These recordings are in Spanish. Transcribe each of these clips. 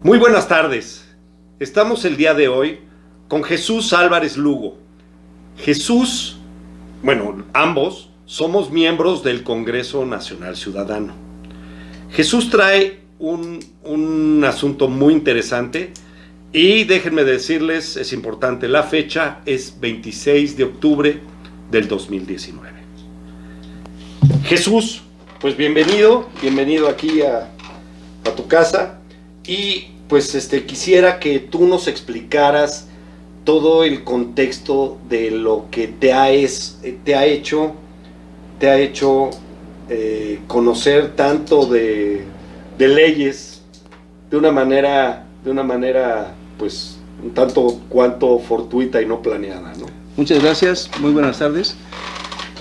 Muy buenas tardes. Estamos el día de hoy con Jesús Álvarez Lugo. Jesús, ambos somos miembros del Congreso Nacional Ciudadano. Jesús trae un asunto muy interesante y déjenme decirles, es importante, la fecha es 26 de octubre del 2019. Jesús, pues bienvenido aquí a tu casa. Y pues quisiera que tú nos explicaras todo el contexto de lo que te ha hecho conocer tanto de leyes de una manera pues un tanto cuanto fortuita y no planeada, ¿no? Muchas gracias, muy buenas tardes.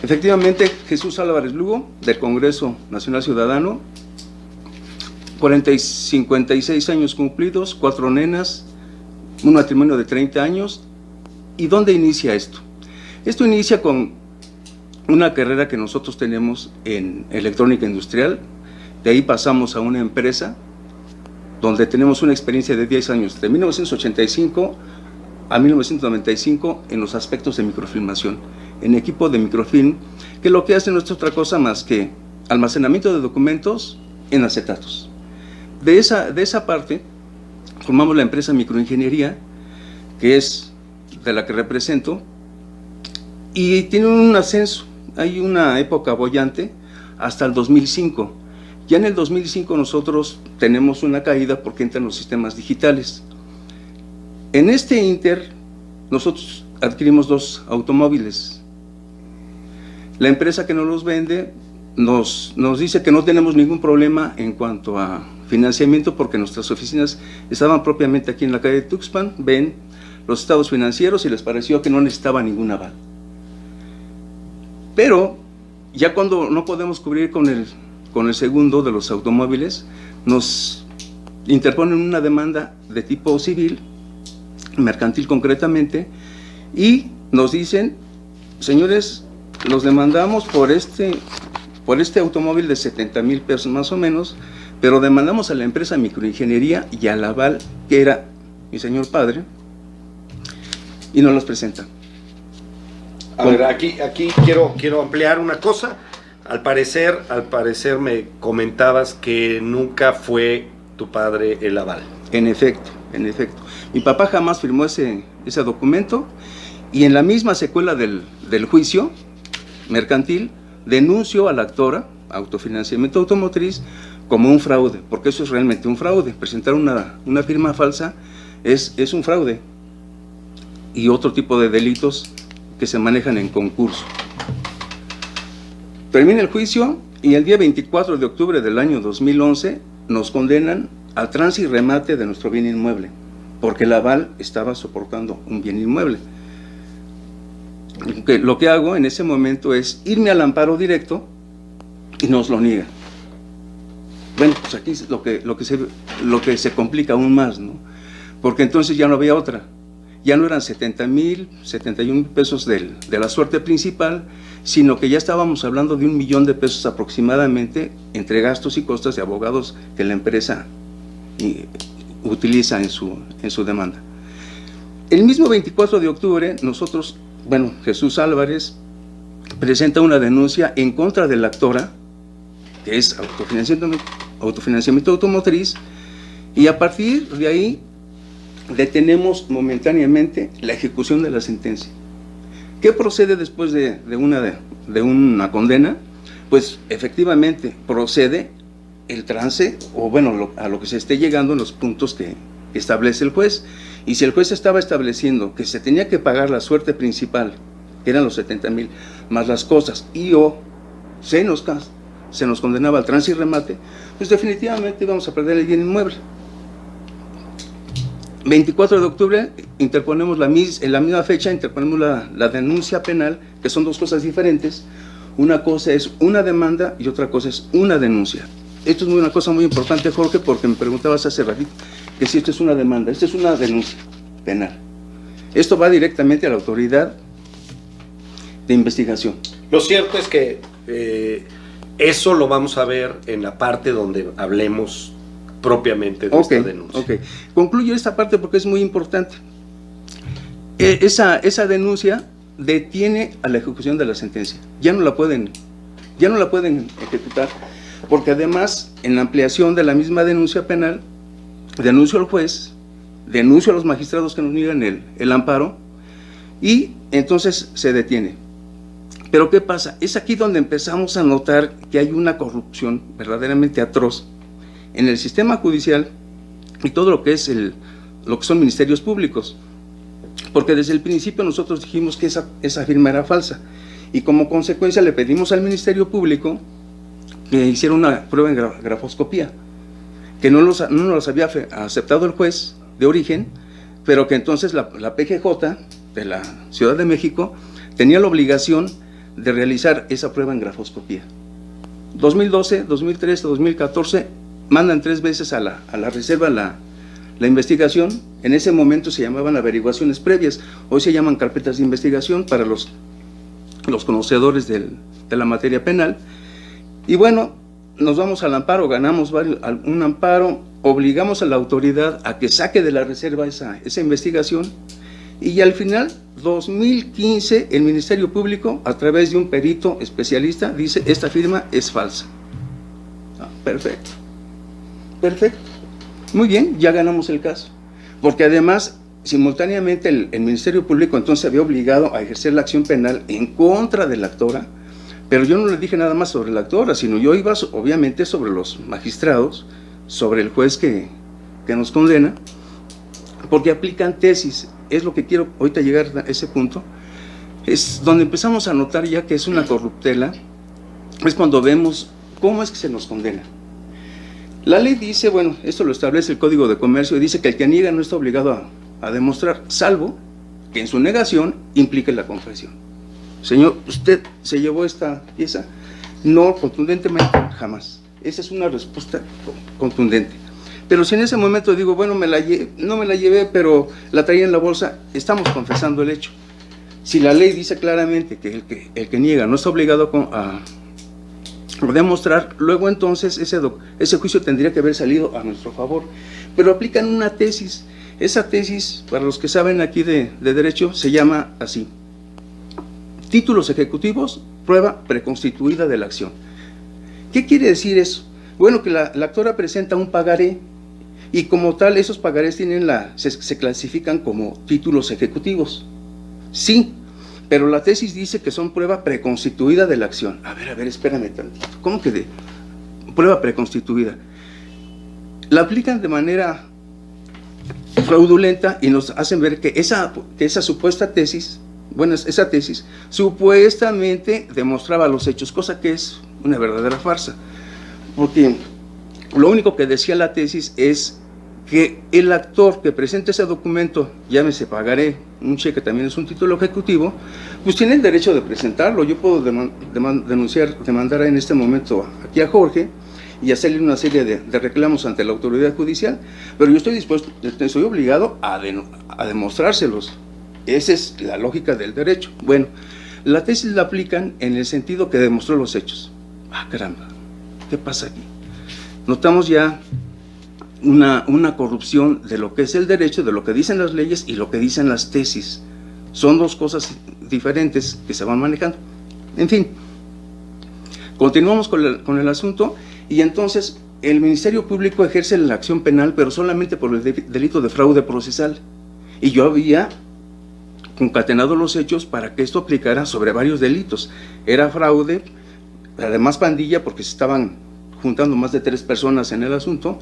Efectivamente, Jesús Álvarez Lugo, del Congreso Nacional Ciudadano, 56 años cumplidos, 4 nenas, un matrimonio de 30 años. ¿Y dónde inicia esto? Esto inicia con una carrera que nosotros tenemos en electrónica industrial. De ahí pasamos a una empresa donde tenemos una experiencia de 10 años, de 1985 a 1995, en los aspectos de microfilmación, en equipo de microfilm, que lo que hace no es otra cosa más que almacenamiento de documentos en acetatos. De esa parte, formamos la empresa Microingeniería, que es de la que represento, y tiene un ascenso. Hay una época boyante hasta el 2005. Ya en el 2005 nosotros tenemos una caída porque entran los sistemas digitales. En este inter, nosotros adquirimos 2 automóviles. La empresa que nos los vende nos dice que no tenemos ningún problema en cuanto a financiamiento porque nuestras oficinas estaban propiamente aquí en la calle de Tuxpan, ven los estados financieros y les pareció que no necesitaba ningún aval. Pero ya cuando no podemos cubrir con el segundo de los automóviles, nos interponen una demanda de tipo civil, mercantil concretamente, y nos dicen: señores, los demandamos por este automóvil de 70,000 pesos más o menos, pero demandamos a la empresa Microingeniería y al aval, que era mi señor padre, y nos los presentan. A ver, aquí quiero ampliar una cosa. Al parecer me comentabas que nunca fue tu padre el aval. En efecto. Mi papá jamás firmó ese documento, y en la misma secuela del juicio mercantil denunció a la actora Autofinanciamiento Automotriz como un fraude, porque eso es realmente un fraude. Presentar una firma falsa es un fraude, y otro tipo de delitos que se manejan en concurso. Termina el juicio y el día 24 de octubre del año 2011 nos condenan al trance y remate de nuestro bien inmueble, porque el aval estaba soportando un bien inmueble. Lo que hago en ese momento es irme al amparo directo y nos lo niegan. Bueno, pues aquí es lo que se complica aún más, ¿no? Porque entonces ya no había otra. Ya no eran 70,000, 71,000 pesos de la suerte principal, sino que ya estábamos hablando de 1 millón de pesos aproximadamente entre gastos y costas de abogados que la empresa utiliza en su demanda. El mismo 24 de octubre, Jesús Álvarez presenta una denuncia en contra de la actora, que es Autofinanciamiento Automotriz, y a partir de ahí detenemos momentáneamente la ejecución de la sentencia. ¿Qué procede después de una condena? Pues efectivamente procede el trance, a lo que se esté llegando en los puntos que establece el juez. Y si el juez estaba estableciendo que se tenía que pagar la suerte principal, que eran los 70,000, más las cosas, se nos condenaba al trance y remate, pues definitivamente íbamos a perder el bien inmueble. 24 de octubre interponemos en la misma fecha la denuncia penal, que son 2 cosas diferentes. Una cosa es una demanda y otra cosa es una denuncia. Esto es una cosa muy importante, Jorge, porque me preguntabas hace ratito que si esto es una demanda. Esto es una denuncia penal. Esto va directamente a la autoridad de investigación. Lo cierto es que eso lo vamos a ver en la parte donde hablemos propiamente de esta denuncia. Ok, concluyo esta parte porque es muy importante. Esa denuncia detiene a la ejecución de la sentencia. Ya no la pueden ejecutar, porque además, en la ampliación de la misma denuncia penal, denuncio al juez, denuncio a los magistrados que nos niegan el amparo, y entonces se detiene. Pero ¿qué pasa? Es aquí donde empezamos a notar que hay una corrupción verdaderamente atroz en el sistema judicial y todo lo que son ministerios públicos. Porque desde el principio nosotros dijimos que esa firma era falsa, y como consecuencia le pedimos al Ministerio Público que hiciera una prueba en grafoscopía, que no nos había aceptado el juez de origen, pero que entonces la PGJ de la Ciudad de México tenía la obligación de realizar esa prueba en grafoscopía. 2012, 2013, 2014, mandan 3 veces a la reserva la investigación. En ese momento se llamaban averiguaciones previas, hoy se llaman carpetas de investigación para los conocedores de la materia penal. Y bueno, nos vamos al amparo, ganamos un amparo, obligamos a la autoridad a que saque de la reserva esa investigación, y al final, 2015, el Ministerio Público, a través de un perito especialista, dice: esta firma es falsa. Perfecto. Muy bien, ya ganamos el caso. Porque además, simultáneamente, el Ministerio Público entonces había obligado a ejercer la acción penal en contra de la actora, pero yo no le dije nada más sobre la actora, sino yo iba obviamente sobre los magistrados, sobre el juez que nos condena, porque aplican tesis. Es lo que quiero ahorita llegar a ese punto. Es donde empezamos a notar ya que es una corruptela, es cuando vemos cómo es que se nos condena. La ley dice, bueno, esto lo establece el Código de Comercio, dice que el que niega no está obligado a demostrar, salvo que en su negación implique la confesión. Señor, ¿usted se llevó esta pieza? No, contundentemente, jamás. Esa es una respuesta contundente. Pero si en ese momento digo, bueno, no me la llevé, pero la traía en la bolsa, estamos confesando el hecho. Si la ley dice claramente que el que niega no está obligado a demostrar, luego entonces ese juicio tendría que haber salido a nuestro favor. Pero aplican una tesis. Esa tesis, para los que saben aquí de derecho, se llama así: títulos ejecutivos, prueba preconstituida de la acción. ¿Qué quiere decir eso? Bueno, que la actora presenta un pagaré, y como tal esos pagarés se clasifican como títulos ejecutivos. Sí, pero la tesis dice que son prueba preconstituida de la acción. A ver, espérame tantito. ¿Cómo que de prueba preconstituida? La aplican de manera fraudulenta y nos hacen ver que esa supuesta tesis, bueno, esa tesis supuestamente demostraba los hechos, cosa que es una verdadera farsa, porque lo único que decía la tesis es que el actor que presenta ese documento, llámese pagaré, un cheque también es un título ejecutivo, pues tiene el derecho de presentarlo. Yo puedo demandar en este momento aquí a Jorge y hacerle una serie de reclamos ante la autoridad judicial, pero yo estoy obligado a demostrárselos. Esa es la lógica del derecho. Bueno, la tesis la aplican en el sentido que demostró los hechos. Caramba, ¿qué pasa aquí? Notamos ya una corrupción de lo que es el derecho, de lo que dicen las leyes y lo que dicen las tesis. Son dos cosas diferentes que se van manejando. En fin, continuamos con el asunto, y entonces el Ministerio Público ejerce la acción penal, pero solamente por el delito de fraude procesal. Y yo había concatenado los hechos para que esto aplicara sobre varios delitos. Era fraude, además pandilla, porque se estaban juntando más de 3 personas en el asunto.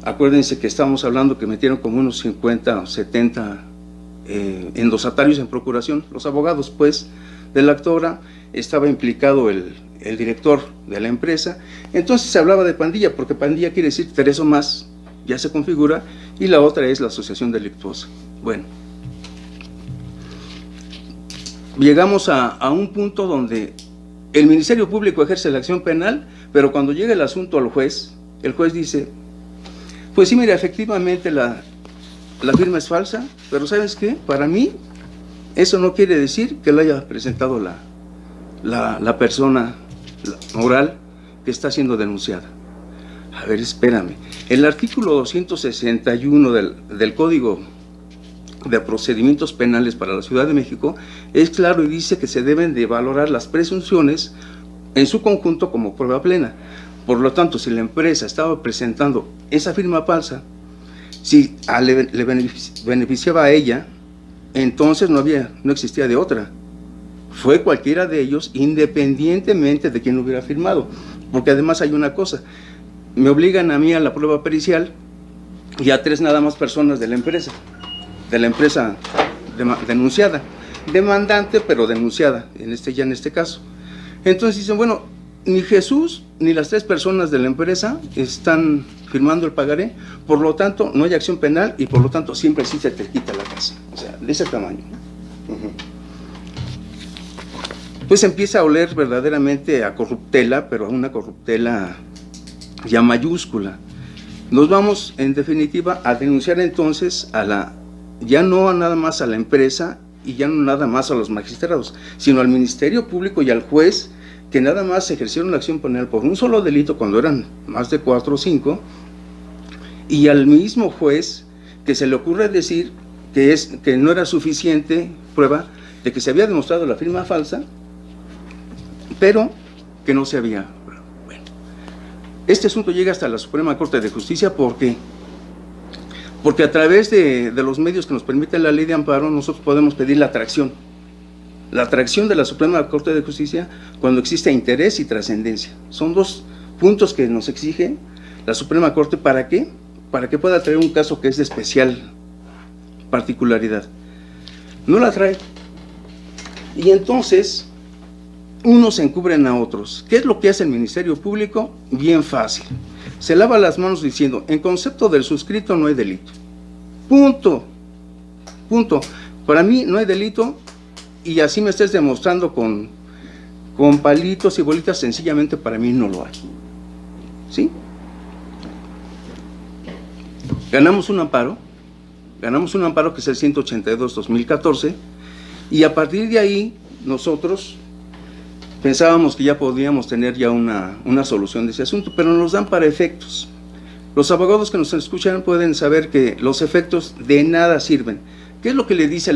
Acuérdense que estábamos hablando que metieron como unos 50 o 70 endosatarios en procuración. Los abogados, pues, de la actora, estaba implicado el director de la empresa. Entonces se hablaba de pandilla, porque pandilla quiere decir 3 o más, ya se configura, y la otra es la asociación delictuosa. Bueno, llegamos a un punto donde el Ministerio Público ejerce la acción penal, pero cuando llega el asunto al juez, el juez dice: pues sí, mira, efectivamente la firma es falsa, pero ¿sabes qué? Para mí, eso no quiere decir que la haya presentado la persona moral que está siendo denunciada. A ver, espérame. El artículo 261 del Código de Procedimientos Penales para la Ciudad de México es claro y dice que se deben de valorar las presunciones en su conjunto como prueba plena. Por lo tanto, si la empresa estaba presentando esa firma falsa, si le beneficiaba a ella, entonces no existía de otra. Fue cualquiera de ellos, independientemente de quién lo hubiera firmado. Porque además hay una cosa, me obligan a mí a la prueba pericial y a 3 nada más personas de la empresa denunciada, demandante pero denunciada, en este caso. Entonces dicen, bueno, ni Jesús ni las 3 personas de la empresa están firmando el pagaré, por lo tanto no hay acción penal y por lo tanto siempre sí se te quita la casa, o sea, de ese tamaño, ¿no? Pues empieza a oler verdaderamente a corruptela, pero a una corruptela ya mayúscula. Nos vamos en definitiva a denunciar entonces ya no nada más a la empresa y ya no nada más a los magistrados, sino al Ministerio Público y al juez, que nada más ejercieron la acción penal por un solo delito cuando eran más de 4 o 5, y al mismo juez que se le ocurre decir que no era suficiente prueba de que se había demostrado la firma falsa, pero que no se había. Bueno, este asunto llega hasta la Suprema Corte de Justicia porque a través de los medios que nos permite la ley de amparo, nosotros podemos pedir la atracción de la Suprema Corte de Justicia cuando existe interés y trascendencia. Son 2 puntos que nos exige la Suprema Corte. ¿Para qué? Para que pueda traer un caso que es de especial particularidad. No la trae. Y entonces, unos encubren a otros. ¿Qué es lo que hace el Ministerio Público? Bien fácil. Se lava las manos diciendo, en concepto del suscrito no hay delito. Punto. Para mí no hay delito, y así me estés demostrando con palitos y bolitas, sencillamente para mí no lo hay. ¿Sí? Ganamos un amparo que es el 182-2014, y a partir de ahí nosotros pensábamos que ya podíamos tener ya una solución de ese asunto, pero nos dan para efectos. Los abogados que nos escuchan pueden saber que los efectos de nada sirven. ¿Qué es lo que le dice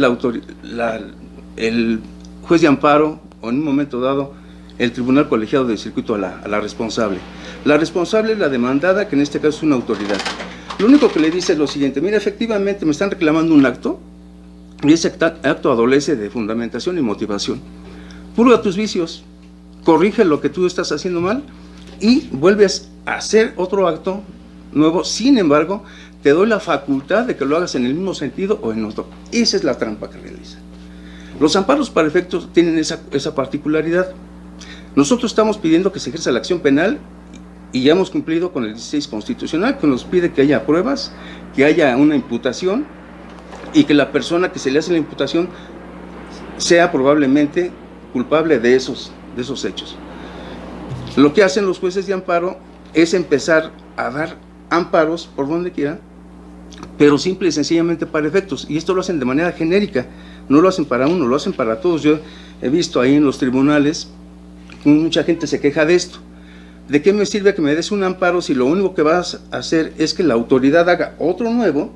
el juez de amparo, o en un momento dado el tribunal colegiado del circuito a la responsable? La responsable es la demandada, que en este caso es una autoridad. Lo único que le dice es lo siguiente: mira, efectivamente me están reclamando un acto, y ese acto adolece de fundamentación y motivación. Purga tus vicios, corrige lo que tú estás haciendo mal y vuelves a hacer otro acto nuevo. Sin embargo, te doy la facultad de que lo hagas en el mismo sentido o en otro. Esa es la trampa que realiza. Los amparos para efectos tienen esa particularidad. Nosotros estamos pidiendo que se ejerza la acción penal y ya hemos cumplido con el 16 constitucional, que nos pide que haya pruebas, que haya una imputación y que la persona que se le hace la imputación sea probablemente culpable de esos hechos. Lo que hacen los jueces de amparo es empezar a dar amparos por donde quiera, pero simple y sencillamente para efectos, y esto lo hacen de manera genérica, no lo hacen para uno, lo hacen para todos. Yo he visto ahí en los tribunales, mucha gente se queja de esto. ¿De qué me sirve que me des un amparo si lo único que vas a hacer es que la autoridad haga otro nuevo,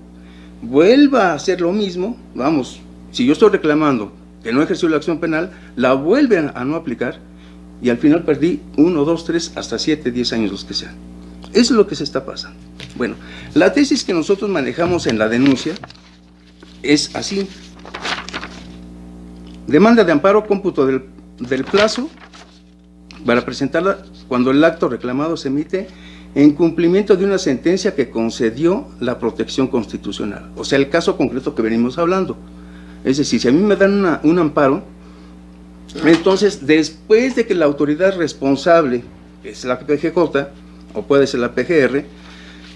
vuelva a hacer lo mismo? Vamos, si yo estoy reclamando que no ejerció la acción penal, la vuelven a no aplicar, y al final perdí 1, 2, 3, hasta 7, 10 años, los que sean. Eso es lo que se está pasando. Bueno, la tesis que nosotros manejamos en la denuncia es así: demanda de amparo, cómputo del plazo para presentarla cuando el acto reclamado se emite en cumplimiento de una sentencia que concedió la protección constitucional. O sea, el caso concreto que venimos hablando. Es decir, si a mí me dan un amparo, entonces después de que la autoridad responsable, que es la PGJ o puede ser la PGR,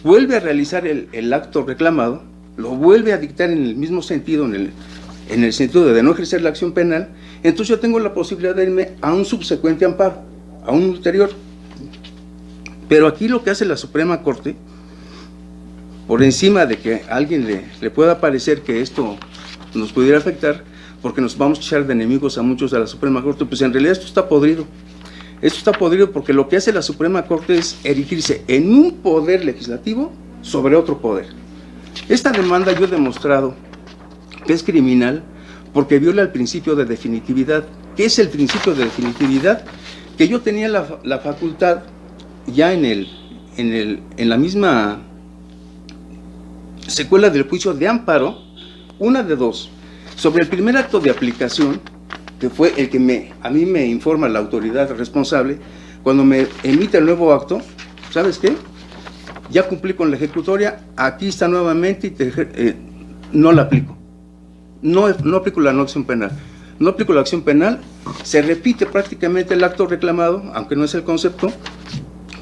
vuelve a realizar el acto reclamado, lo vuelve a dictar en el mismo sentido, en el sentido de no ejercer la acción penal, entonces yo tengo la posibilidad de irme a un subsecuente amparo, a un ulterior. Pero aquí lo que hace la Suprema Corte, por encima de que a alguien le pueda parecer que esto nos pudiera afectar, porque nos vamos a echar de enemigos a muchos de la Suprema Corte, pues en realidad esto está podrido. Esto está podrido porque lo que hace la Suprema Corte es erigirse en un poder legislativo sobre otro poder. Esta demanda yo he demostrado que es criminal porque viola el principio de definitividad. ¿Qué es el principio de definitividad? Que yo tenía la facultad ya en la misma secuela del juicio de amparo, una de dos. Sobre el primer acto de aplicación, que fue el que a mí me informa la autoridad responsable, cuando me emite el nuevo acto, ¿sabes qué? Ya cumplí con la ejecutoria, aquí está nuevamente y no la aplico. No aplico la no acción penal. No aplico la acción penal, se repite prácticamente el acto reclamado, aunque no es el concepto,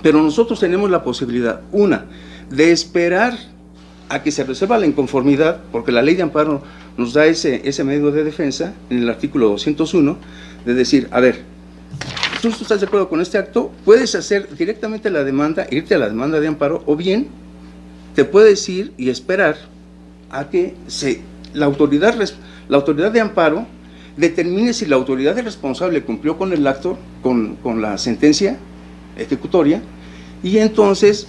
pero nosotros tenemos la posibilidad, una, de esperar a que se resuelva la inconformidad, porque la ley de amparo nos da ese medio de defensa, en el artículo 201, de decir, a ver, ¿tú estás de acuerdo con este acto? Puedes hacer directamente la demanda, irte a la demanda de amparo, o bien te puedes ir y esperar a que la autoridad de amparo determine si la autoridad responsable cumplió con el acto, con la sentencia ejecutoria, y entonces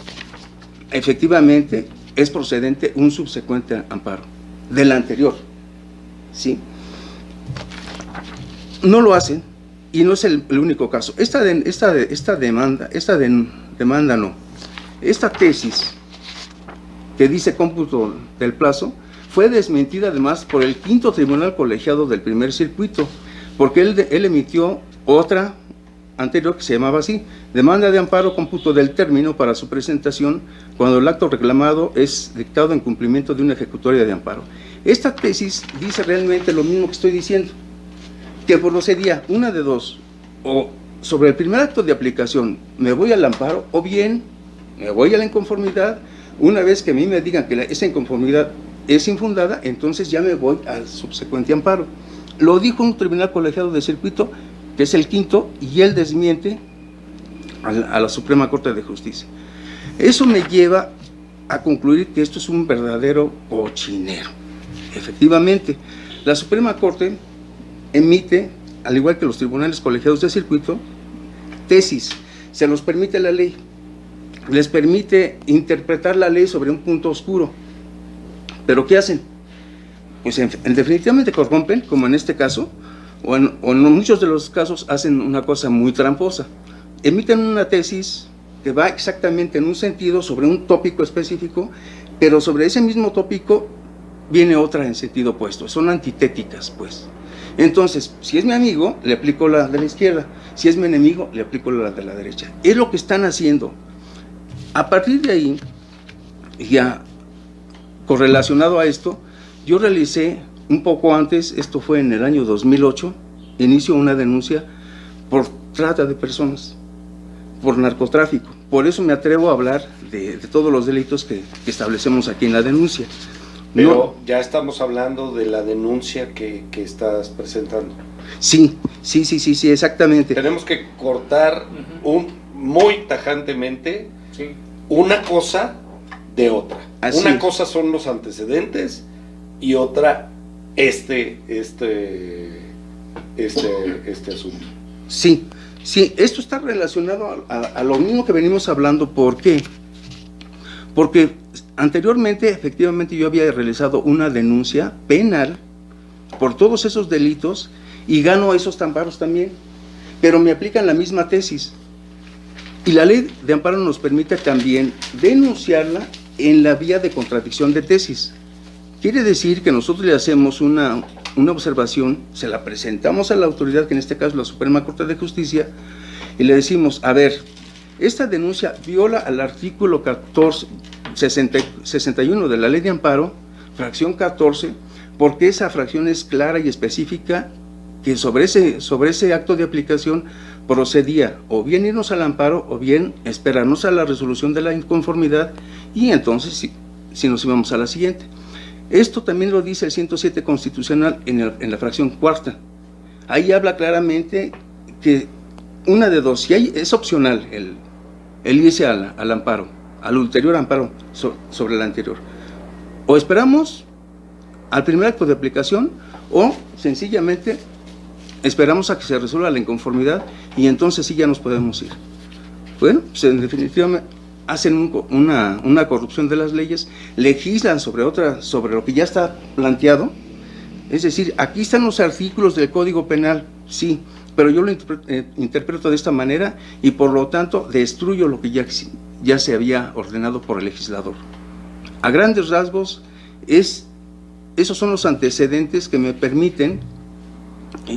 efectivamente es procedente un subsecuente amparo del anterior, ¿sí? No lo hacen, y no es el único caso. Esta tesis que dice cómputo del plazo fue desmentida además por el quinto tribunal colegiado del primer circuito, porque él emitió otra anterior que se llamaba así: demanda de amparo cómputo del término para su presentación cuando el acto reclamado es dictado en cumplimiento de una ejecutoria de amparo. Esta tesis dice realmente lo mismo que estoy diciendo, que procedía una de dos: o sobre el primer acto de aplicación me voy al amparo, o bien me voy a la inconformidad. Una vez que a mí me digan que esa inconformidad es infundada, entonces ya me voy al subsecuente amparo. Lo dijo un tribunal colegiado de circuito, que es el quinto, y él desmiente a la Suprema Corte de Justicia. Eso me lleva a concluir que esto es un verdadero cochinero. Efectivamente, la Suprema Corte emite, al igual que los tribunales colegiados de circuito, tesis. Se los permite la ley, les permite interpretar la ley sobre un punto oscuro. ¿Pero qué hacen? Pues definitivamente corrompen, como en este caso, o en muchos de los casos hacen una cosa muy tramposa. Emiten una tesis que va exactamente en un sentido sobre un tópico específico, pero sobre ese mismo tópico viene otra en sentido opuesto. Son antitéticas, pues. Entonces, si es mi amigo, le aplico la de la izquierda. Si es mi enemigo, le aplico la de la derecha. Es lo que están haciendo. A partir de ahí, ya correlacionado a esto, yo realicé un poco antes, esto fue en el año 2008, inicio una denuncia por trata de personas, por narcotráfico. Por eso me atrevo a hablar de todos los delitos que establecemos aquí en la denuncia. Pero no, ya estamos hablando de la denuncia que estás presentando. Sí, exactamente. Tenemos que cortar muy tajantemente una cosa de otra. Así una es. Cosa son los antecedentes y otra este asunto. Sí, esto está relacionado a lo mismo que venimos hablando. ¿Por qué? Porque anteriormente, efectivamente, yo había realizado una denuncia penal por todos esos delitos y gano esos amparos también, pero me aplican la misma tesis. Y la ley de amparo nos permite también denunciarla en la vía de contradicción de tesis. Quiere decir que nosotros le hacemos una observación, se la presentamos a la autoridad, que en este caso es la Suprema Corte de Justicia, y le decimos, a ver, esta denuncia viola al artículo 61 de la Ley de Amparo, fracción 14, porque esa fracción es clara y específica que sobre ese acto de aplicación procedía o bien irnos al amparo o bien esperarnos a la resolución de la inconformidad y entonces si nos íbamos a la siguiente. Esto también lo dice el 107 constitucional en la fracción cuarta. Ahí habla claramente que una de dos, si es opcional el irse al amparo, al ulterior amparo sobre el anterior. O esperamos al primer acto de aplicación o sencillamente esperamos a que se resuelva la inconformidad y entonces sí ya nos podemos ir. Bueno, pues en definitiva hacen una corrupción de las leyes, legislan sobre lo que ya está planteado. Es decir, aquí están los artículos del Código Penal, sí, pero yo lo interpreto de esta manera y por lo tanto destruyo lo que ya se había ordenado por el legislador. A grandes rasgos, esos son los antecedentes que me permiten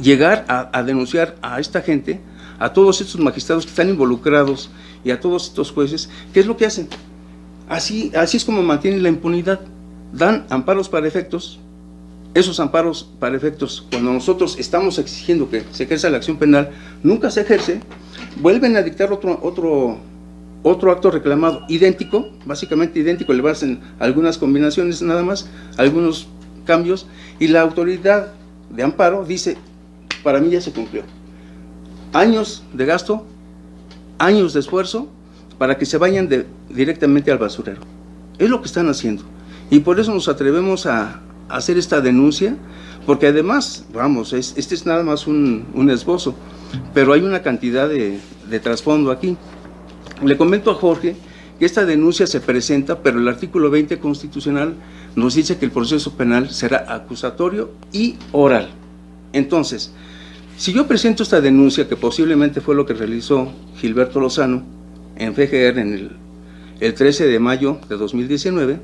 llegar a denunciar a esta gente, a todos estos magistrados que están involucrados y a todos estos jueces. ¿Qué es lo que hacen? Así es como mantienen la impunidad. Dan amparos para efectos. Esos amparos para efectos, cuando nosotros estamos exigiendo que se ejerza la acción penal, nunca se ejerce. Vuelven a dictar otro acto reclamado idéntico, básicamente idéntico, le hacen algunas combinaciones nada más, algunos cambios, y la autoridad de amparo dice: para mí ya se cumplió. Años de gasto, años de esfuerzo para que se vayan directamente al basurero. Es lo que están haciendo. Y por eso nos atrevemos a hacer esta denuncia, porque además, vamos, este es nada más un esbozo, pero hay una cantidad de trasfondo aquí. Le comento a Jorge que esta denuncia se presenta, pero el artículo 20 constitucional nos dice que el proceso penal será acusatorio y oral. Entonces, si yo presento esta denuncia, que posiblemente fue lo que realizó Gilberto Lozano en FGR el 13 de mayo de 2019,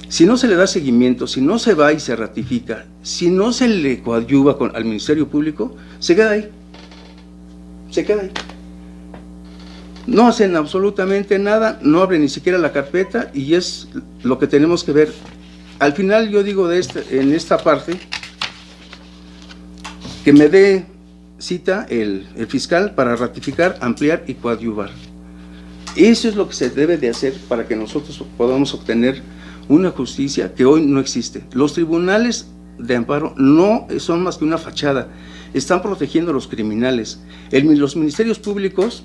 si no se le da seguimiento, si no se va y se ratifica, si no se le coadyuva al Ministerio Público, se queda ahí. Se queda ahí. No hacen absolutamente nada, no abren ni siquiera la carpeta, y es lo que tenemos que ver. Al final yo digo en esta parte que me dé cita el fiscal para ratificar, ampliar y coadyuvar. Eso es lo que se debe de hacer para que nosotros podamos obtener una justicia que hoy no existe. Los tribunales de amparo no son más que una fachada, están protegiendo a los criminales. Los ministerios públicos,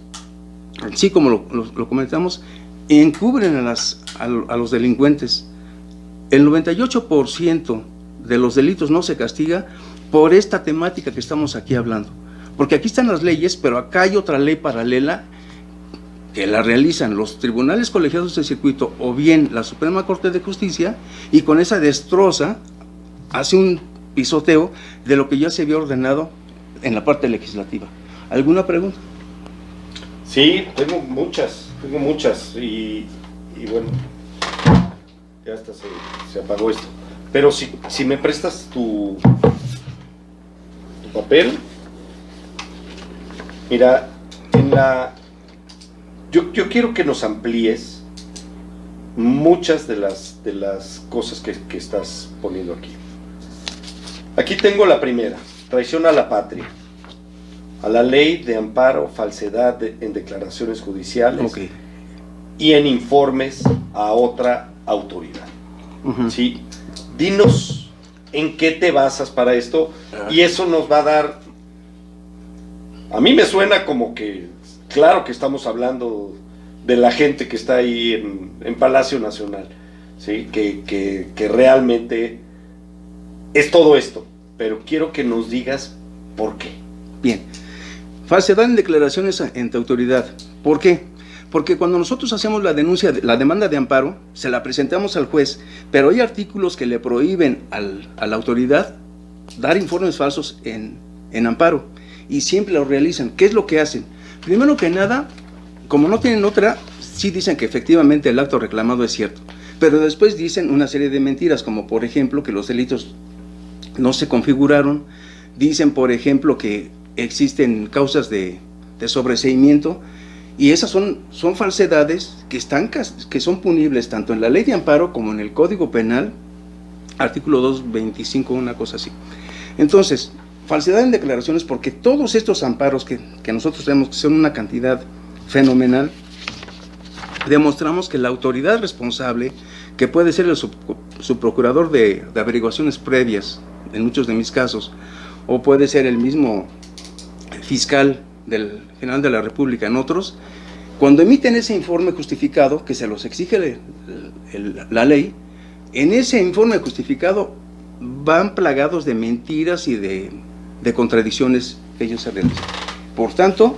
sí, como lo comentamos, encubren a los delincuentes. El 98% de los delitos no se castiga por esta temática que estamos aquí hablando. Porque aquí están las leyes, pero acá hay otra ley paralela que la realizan los tribunales colegiados de circuito o bien la Suprema Corte de Justicia, y con esa destroza, hace un pisoteo de lo que ya se había ordenado en la parte legislativa. ¿Alguna pregunta? Sí, tengo muchas, y bueno, ya hasta se apagó esto. Pero si me prestas tu papel, mira, yo quiero que nos amplíes muchas de las cosas que estás poniendo aquí. Aquí tengo la primera: traición a la patria, a la ley de amparo, falsedad en declaraciones judiciales, okay, y en informes a otra autoridad. ¿Sí? Dinos en qué te basas para esto, y eso nos va a dar... A mí me suena como que, claro que estamos hablando de la gente que está ahí en Palacio Nacional, ¿sí? Que realmente es todo esto, pero quiero que nos digas por qué. Bien. Falsedad en declaraciones ante autoridad. ¿Por qué? Porque cuando nosotros hacemos la demanda de amparo, se la presentamos al juez, pero hay artículos que le prohíben a la autoridad dar informes falsos en amparo, y siempre lo realizan. ¿Qué es lo que hacen? Primero que nada, como no tienen otra, sí dicen que efectivamente el acto reclamado es cierto, pero después dicen una serie de mentiras, como por ejemplo que los delitos no se configuraron, dicen por ejemplo que existen causas de sobreseimiento, y esas son falsedades que son punibles tanto en la ley de amparo como en el Código Penal, artículo 225, una cosa así. Entonces, falsedad en declaraciones, porque todos estos amparos que nosotros tenemos, que son una cantidad fenomenal, demostramos que la autoridad responsable, que puede ser el subprocurador de averiguaciones previas, en muchos de mis casos, o puede ser el mismo fiscal del General de la República en otros, cuando emiten ese informe justificado, que se los exige la ley, en ese informe justificado van plagados de mentiras y de contradicciones que ellos se realizan. Por tanto,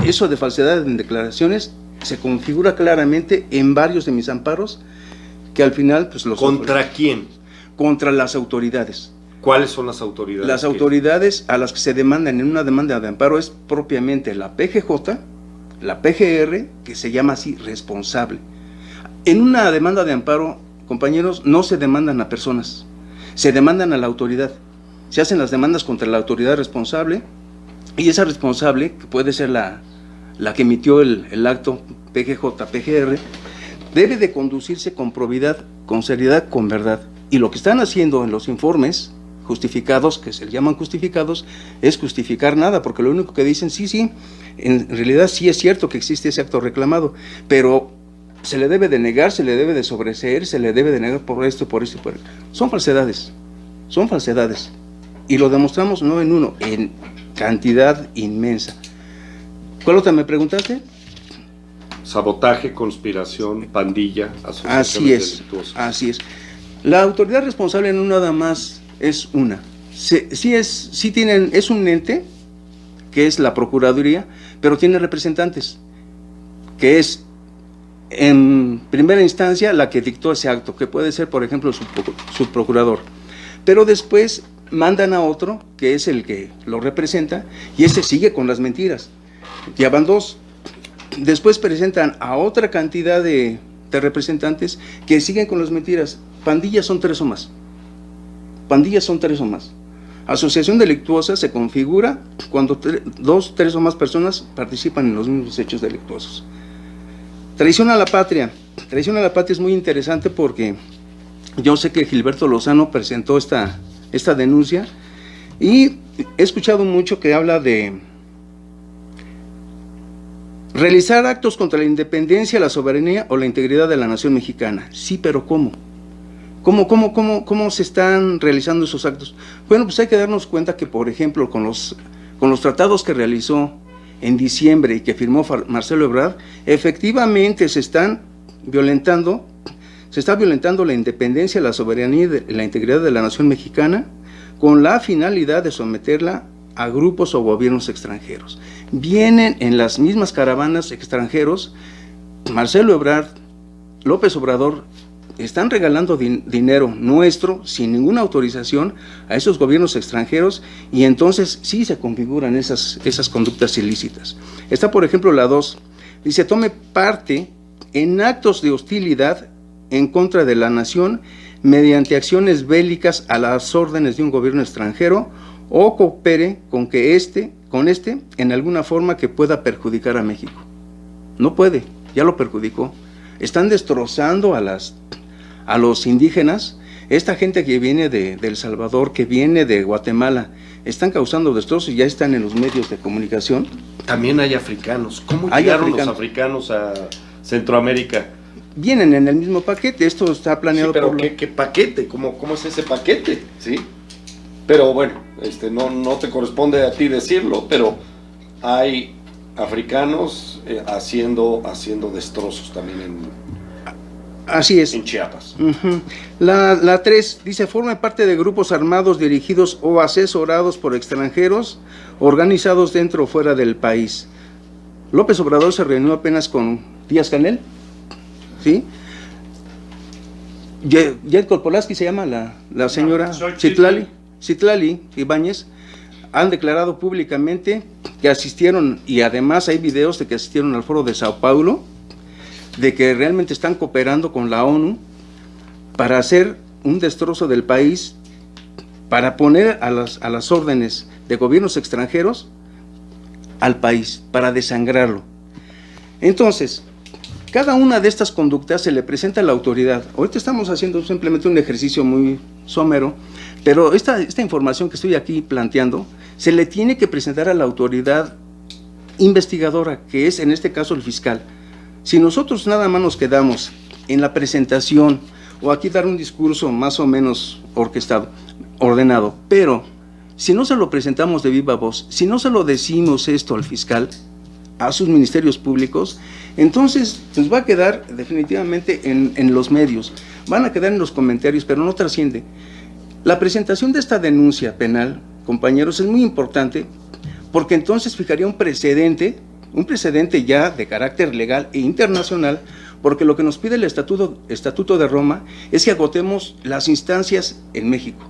eso de falsedad en declaraciones se configura claramente en varios de mis amparos, que al final pues los... ¿Contra quién? Contra las autoridades. ¿Cuáles son las autoridades? Las autoridades a las que se demandan en una demanda de amparo es propiamente la PGJ, la PGR, que se llama así, responsable. En una demanda de amparo, compañeros, no se demandan a personas, se demandan a la autoridad. Se hacen las demandas contra la autoridad responsable, y esa responsable, que puede ser la que emitió el acto PGJ, PGR, debe de conducirse con probidad, con seriedad, con verdad. Y lo que están haciendo en los informes justificados, que se llaman justificados, es justificar nada, porque lo único que dicen, sí, en realidad sí es cierto que existe ese acto reclamado, pero se le debe de negar, se le debe de sobreseer, se le debe de negar por esto, por esto, por esto. Son falsedades, y lo demostramos no en uno, en cantidad inmensa. ¿Cuál otra me preguntaste? Sabotaje, conspiración, pandilla, asociaciones delictuosas. Así es. La autoridad responsable no nada más es una. Es un ente, que es la Procuraduría, pero tiene representantes, que es en primera instancia la que dictó ese acto, que puede ser, por ejemplo, su procurador. Pero después mandan a otro, que es el que lo representa, y ese sigue con las mentiras. Ya van dos. Después presentan a otra cantidad de representantes que siguen con las mentiras. Pandillas son tres o más. Asociación delictuosa se configura cuando dos, tres o más personas participan en los mismos hechos delictuosos. Traición a la patria. Traición a la patria es muy interesante porque yo sé que Gilberto Lozano presentó esta denuncia, y he escuchado mucho que habla de realizar actos contra la independencia, la soberanía o la integridad de la nación mexicana. Sí, pero ¿cómo? ¿Cómo se están realizando esos actos? Bueno, pues hay que darnos cuenta que, por ejemplo, con los tratados que realizó en diciembre y que firmó Marcelo Ebrard, efectivamente se está violentando la independencia, la soberanía y la integridad de la nación mexicana, con la finalidad de someterla a grupos o gobiernos extranjeros. Vienen en las mismas caravanas extranjeros, Marcelo Ebrard, López Obrador, están regalando dinero nuestro sin ninguna autorización a esos gobiernos extranjeros, y entonces sí se configuran esas conductas ilícitas. Está, por ejemplo, la 2, dice: tome parte en actos de hostilidad en contra de la nación mediante acciones bélicas a las órdenes de un gobierno extranjero, o coopere con este en alguna forma que pueda perjudicar a México. No puede, ya lo perjudicó. Están destrozando a los indígenas. Esta gente que viene de El Salvador, que viene de Guatemala, están causando destrozos y ya están en los medios de comunicación. También hay africanos. ¿Cómo llegaron los africanos a Centroamérica? Vienen en el mismo paquete, esto está planeado. Sí, pero ¿qué paquete? ¿Cómo es ese paquete? ¿Sí? Pero bueno, no te corresponde a ti decirlo, pero hay africanos haciendo destrozos también Así es. En Chiapas. Uh-huh. La 3 dice: forma parte de grupos armados dirigidos o asesorados por extranjeros organizados dentro o fuera del país. López Obrador se reunió apenas con Díaz-Canel, ¿sí? Yetko Polaski se llama la señora, Citlali Ibáñez. Han declarado públicamente que asistieron, y además hay videos de que asistieron al foro de Sao Paulo, de que realmente están cooperando con la ONU para hacer un destrozo del país, para poner a las órdenes de gobiernos extranjeros al país, para desangrarlo. Entonces, cada una de estas conductas se le presenta a la autoridad. Ahorita estamos haciendo simplemente un ejercicio muy somero, pero esta información que estoy aquí planteando se le tiene que presentar a la autoridad investigadora, que es en este caso el fiscal. Si nosotros nada más nos quedamos en la presentación o aquí dar un discurso más o menos ordenado, pero si no se lo presentamos de viva voz, si no se lo decimos esto al fiscal, a sus ministerios públicos, entonces pues va a quedar definitivamente en los medios, van a quedar en los comentarios, pero no trasciende. La presentación de esta denuncia penal, compañeros, es muy importante, porque entonces fijaría un precedente un precedente ya de carácter legal e internacional, porque lo que nos pide el Estatuto de Roma es que agotemos las instancias en México.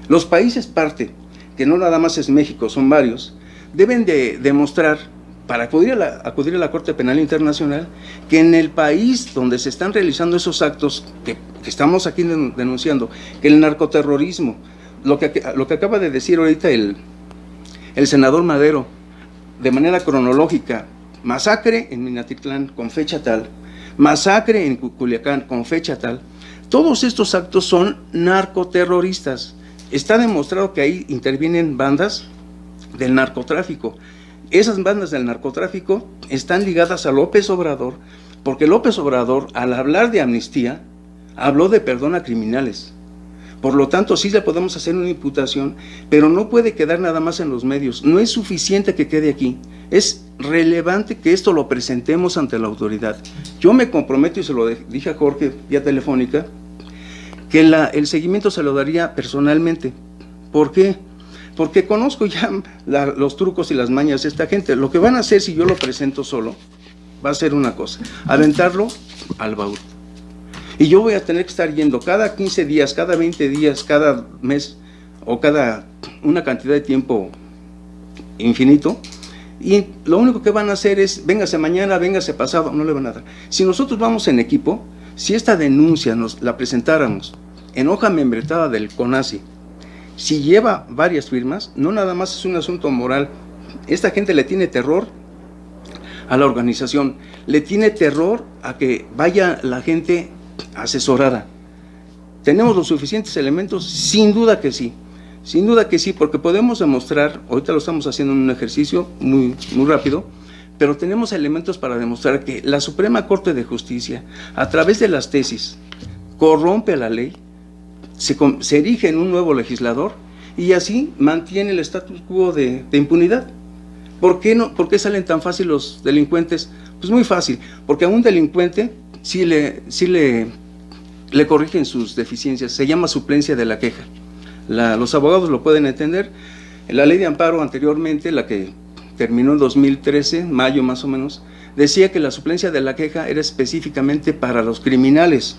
Los países parte, que no nada más es México, son varios, deben de demostrar, para acudir a la Corte Penal Internacional, que en el país donde se están realizando esos actos que estamos aquí denunciando, que el narcoterrorismo, lo que acaba de decir ahorita el senador Madero, de manera cronológica, masacre en Minatitlán con fecha tal, masacre en Culiacán con fecha tal, todos estos actos son narcoterroristas. Está demostrado que ahí intervienen bandas del narcotráfico. Esas bandas del narcotráfico están ligadas a López Obrador, porque López Obrador, al hablar de amnistía, habló de perdón a criminales. Por lo tanto, sí le podemos hacer una imputación, pero no puede quedar nada más en los medios. No es suficiente que quede aquí. Es relevante que esto lo presentemos ante la autoridad. Yo me comprometo, y se lo dije a Jorge vía telefónica, que el seguimiento se lo daría personalmente. ¿Por qué? Porque conozco ya los trucos y las mañas de esta gente. Lo que van a hacer si yo lo presento solo, va a ser una cosa: aventarlo al baúl. Y yo voy a tener que estar yendo cada 15 días, cada 20 días, cada mes, o cada una cantidad de tiempo infinito, y lo único que van a hacer es, véngase mañana, véngase pasado, no le van a dar. Si nosotros vamos en equipo, si esta denuncia nos la presentáramos en hoja membretada del CONACYT, si lleva varias firmas, no nada más es un asunto moral. Esta gente le tiene terror a la organización, le tiene terror a que vaya la gente asesorada. ¿Tenemos los suficientes elementos? Sin duda que sí, porque podemos demostrar, ahorita lo estamos haciendo en un ejercicio muy rápido, pero tenemos elementos para demostrar que la Suprema Corte de Justicia, a través de las tesis, corrompe la ley, se erige en un nuevo legislador y así mantiene el status quo de impunidad. ¿Por qué salen tan fácil los delincuentes? Pues muy fácil, porque a un delincuente sí le corrigen sus deficiencias. Se llama suplencia de la queja. Los abogados lo pueden entender. La ley de amparo anteriormente, la que terminó en 2013, mayo más o menos, decía que la suplencia de la queja era específicamente para los criminales,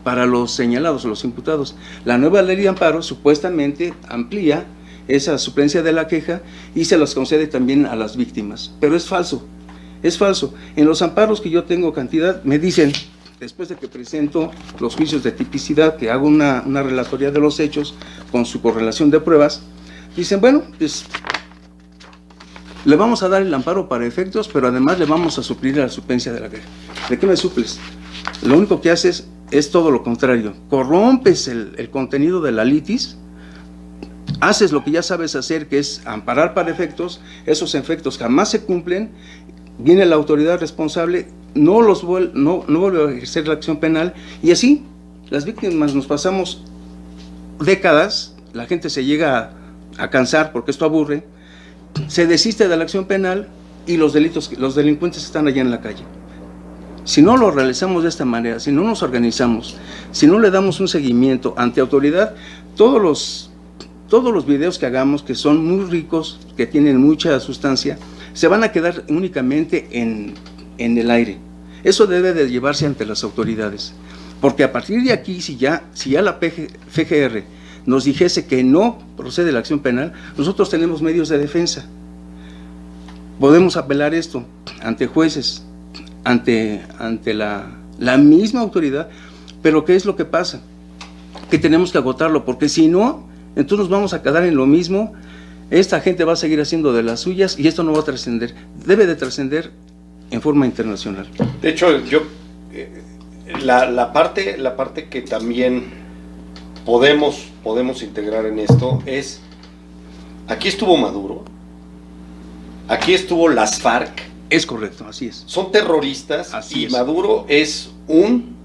para los señalados o los imputados. La nueva ley de amparo supuestamente amplía esa suplencia de la queja y se los concede también a las víctimas, pero es falso. En los amparos que yo tengo cantidad, me dicen, después de que presento los juicios de tipicidad, que hago una relatoría de los hechos con su correlación de pruebas, dicen, pues le vamos a dar el amparo para efectos, pero además le vamos a suplir la suplencia de la queja. ¿De qué me suples? Lo único que haces es todo lo contrario, corrompes el contenido de la litis, haces lo que ya sabes hacer, que es amparar para efectos, esos efectos jamás se cumplen, viene la autoridad responsable, no vuelve a ejercer la acción penal, y así las víctimas nos pasamos décadas, la gente se llega a cansar porque esto aburre, se desiste de la acción penal y los delincuentes están allá en la calle. Si no lo realizamos de esta manera, si no nos organizamos, si no le damos un seguimiento ante autoridad, todos los videos que hagamos, que son muy ricos, que tienen mucha sustancia, se van a quedar únicamente en el aire. Eso debe de llevarse ante las autoridades, porque a partir de aquí, si ya la FGR nos dijese que no procede la acción penal, nosotros tenemos medios de defensa. Podemos apelar esto ante jueces, ante la misma autoridad, pero ¿qué es lo que pasa? Que tenemos que agotarlo, porque si no, entonces nos vamos a quedar en lo mismo, esta gente va a seguir haciendo de las suyas y esto no va a trascender, debe de trascender en forma internacional. De hecho, la parte que también podemos integrar en esto es, aquí estuvo Maduro, aquí estuvo las FARC. Es correcto, así es. Son terroristas, así y es. Maduro es un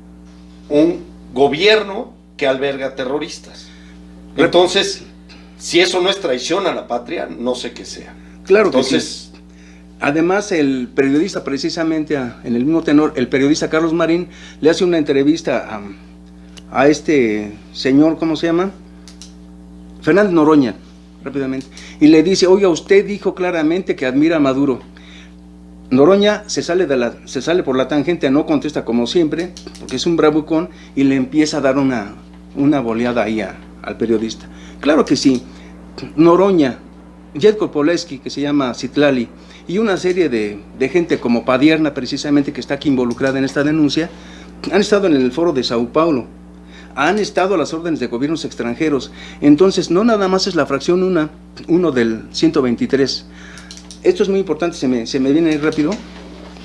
gobierno que alberga terroristas. Entonces, si eso no es traición a la patria, no sé qué sea. Claro. Entonces, que sí. Además, el periodista, precisamente en el mismo tenor, el periodista Carlos Marín le hace una entrevista a este señor, ¿cómo se llama? Fernández Noroña, rápidamente, y le dice, oiga, usted dijo claramente que admira a Maduro. Noroña se sale por la tangente, no contesta como siempre, porque es un bravucón, y le empieza a dar una boleada ahí al periodista. Claro que sí, Noroña, Jelko Poleski, que se llama Citlali, y una serie de gente como Padierna, precisamente, que está aquí involucrada en esta denuncia, han estado en el foro de Sao Paulo, han estado a las órdenes de gobiernos extranjeros. Entonces, no nada más es la fracción 1 del 123. Esto es muy importante, se me viene ahí rápido,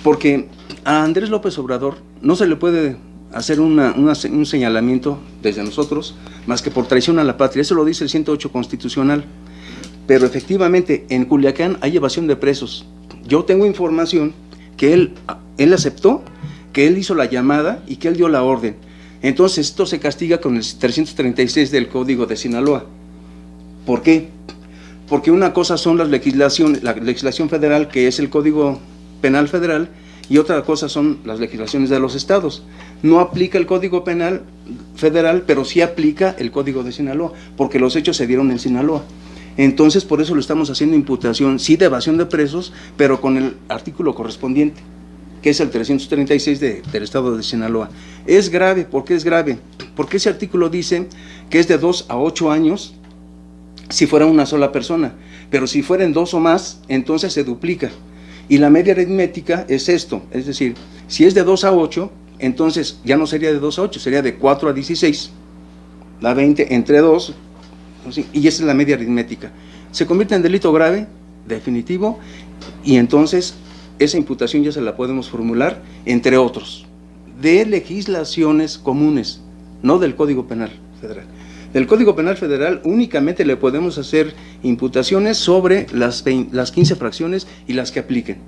porque a Andrés López Obrador no se le puede hacer un señalamiento desde nosotros, más que por traición a la patria. Eso lo dice el 108 constitucional. Pero efectivamente, en Culiacán hay evasión de presos. Yo tengo información que él aceptó, que él hizo la llamada y que él dio la orden. Entonces, esto se castiga con el 336 del Código de Sinaloa. ¿Por qué? Porque una cosa son la legislación federal, que es el Código Penal Federal, y otra cosa son las legislaciones de los estados. No aplica el Código Penal Federal, pero sí aplica el Código de Sinaloa, porque los hechos se dieron en Sinaloa. Entonces, por eso lo estamos haciendo imputación, sí, de evasión de presos, pero con el artículo correspondiente, que es el 336 del estado de Sinaloa. Es grave. ¿Por qué es grave? Porque ese artículo dice que es de 2 a 8 años si fuera una sola persona, pero si fueran 2 o más, entonces se duplica. Y la media aritmética es esto, es decir, si es de 2 a 8, entonces ya no sería de 2 a 8, sería de 4 a 16, da 20 entre 2, y esa es la media aritmética. Se convierte en delito grave, definitivo, y entonces esa imputación ya se la podemos formular, entre otros, de legislaciones comunes, no del Código Penal Federal. Del Código Penal Federal únicamente le podemos hacer imputaciones sobre las 15 fracciones y las que apliquen.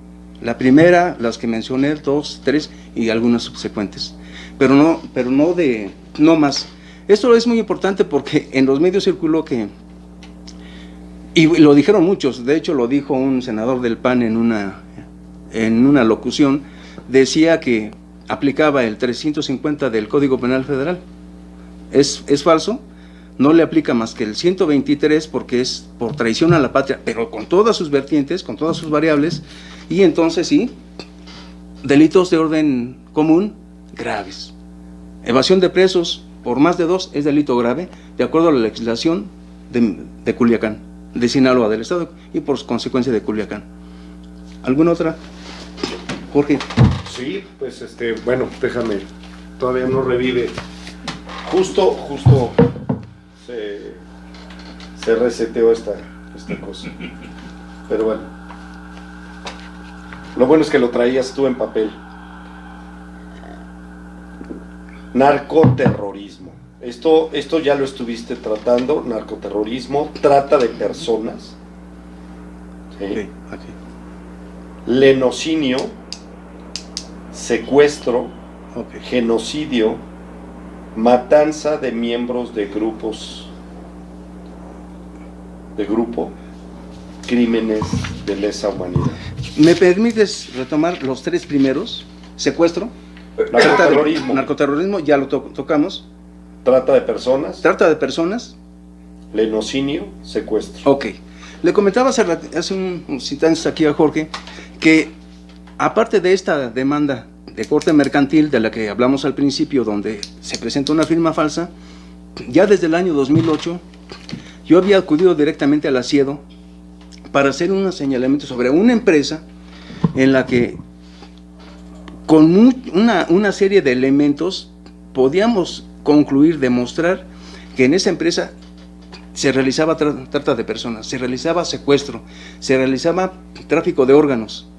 La primera, las que mencioné, 2, 3 y algunas subsecuentes. Pero no más. Esto es muy importante porque en los medios circuló que, y lo dijeron muchos, de hecho lo dijo un senador del PAN en una locución, decía que aplicaba el 350 del Código Penal Federal. Es falso. No le aplica más que el 123 porque es por traición a la patria, pero con todas sus vertientes, con todas sus variables, y entonces sí, delitos de orden común graves. Evasión de presos por más de 2 es delito grave, de acuerdo a la legislación de Culiacán, de Sinaloa, del estado, y por consecuencia de Culiacán. ¿Alguna otra? Jorge. Sí, pues bueno, déjame, todavía no revive. Justo se reseteó esta cosa. Pero bueno. Lo bueno es que lo traías tú en papel. Narcoterrorismo. Esto ya lo estuviste tratando. Narcoterrorismo, trata de personas. ¿Sí? Okay. Lenocinio, secuestro, Okay. Genocidio, matanza de miembros de grupo, crímenes de lesa humanidad. ¿Me permites retomar los 3 primeros? Secuestro, narcoterrorismo, ya lo tocamos. Trata de personas, lenocinio, secuestro. Ok. Le comentaba hace unos instantes aquí a Jorge que aparte de esta demanda de corte mercantil de la que hablamos al principio, donde se presenta una firma falsa, ya desde el año 2008 yo había acudido directamente al Asiedo para hacer un señalamiento sobre una empresa en la que con una serie de elementos podíamos concluir, demostrar que en esa empresa se realizaba trata de personas, se realizaba secuestro, se realizaba tráfico de órganos.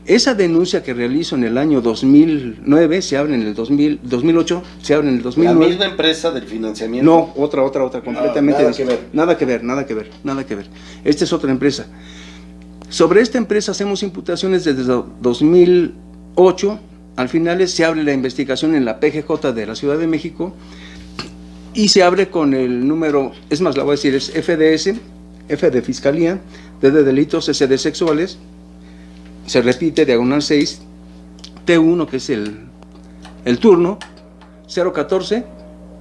Esa denuncia que realizo en el año 2009 se abre en el 2008, se abre en el 2009. ¿La misma empresa del financiamiento? No, otra, completamente. Nada que ver. Nada que ver. Esta es otra empresa. Sobre esta empresa hacemos imputaciones desde 2008, al final se abre la investigación en la PGJ de la Ciudad de México y se abre con el número, es más, la voy a decir, es FDS, F de Fiscalía, D de Delitos, S de Sexuales, se repite, diagonal 6, T1, que es el turno, 014,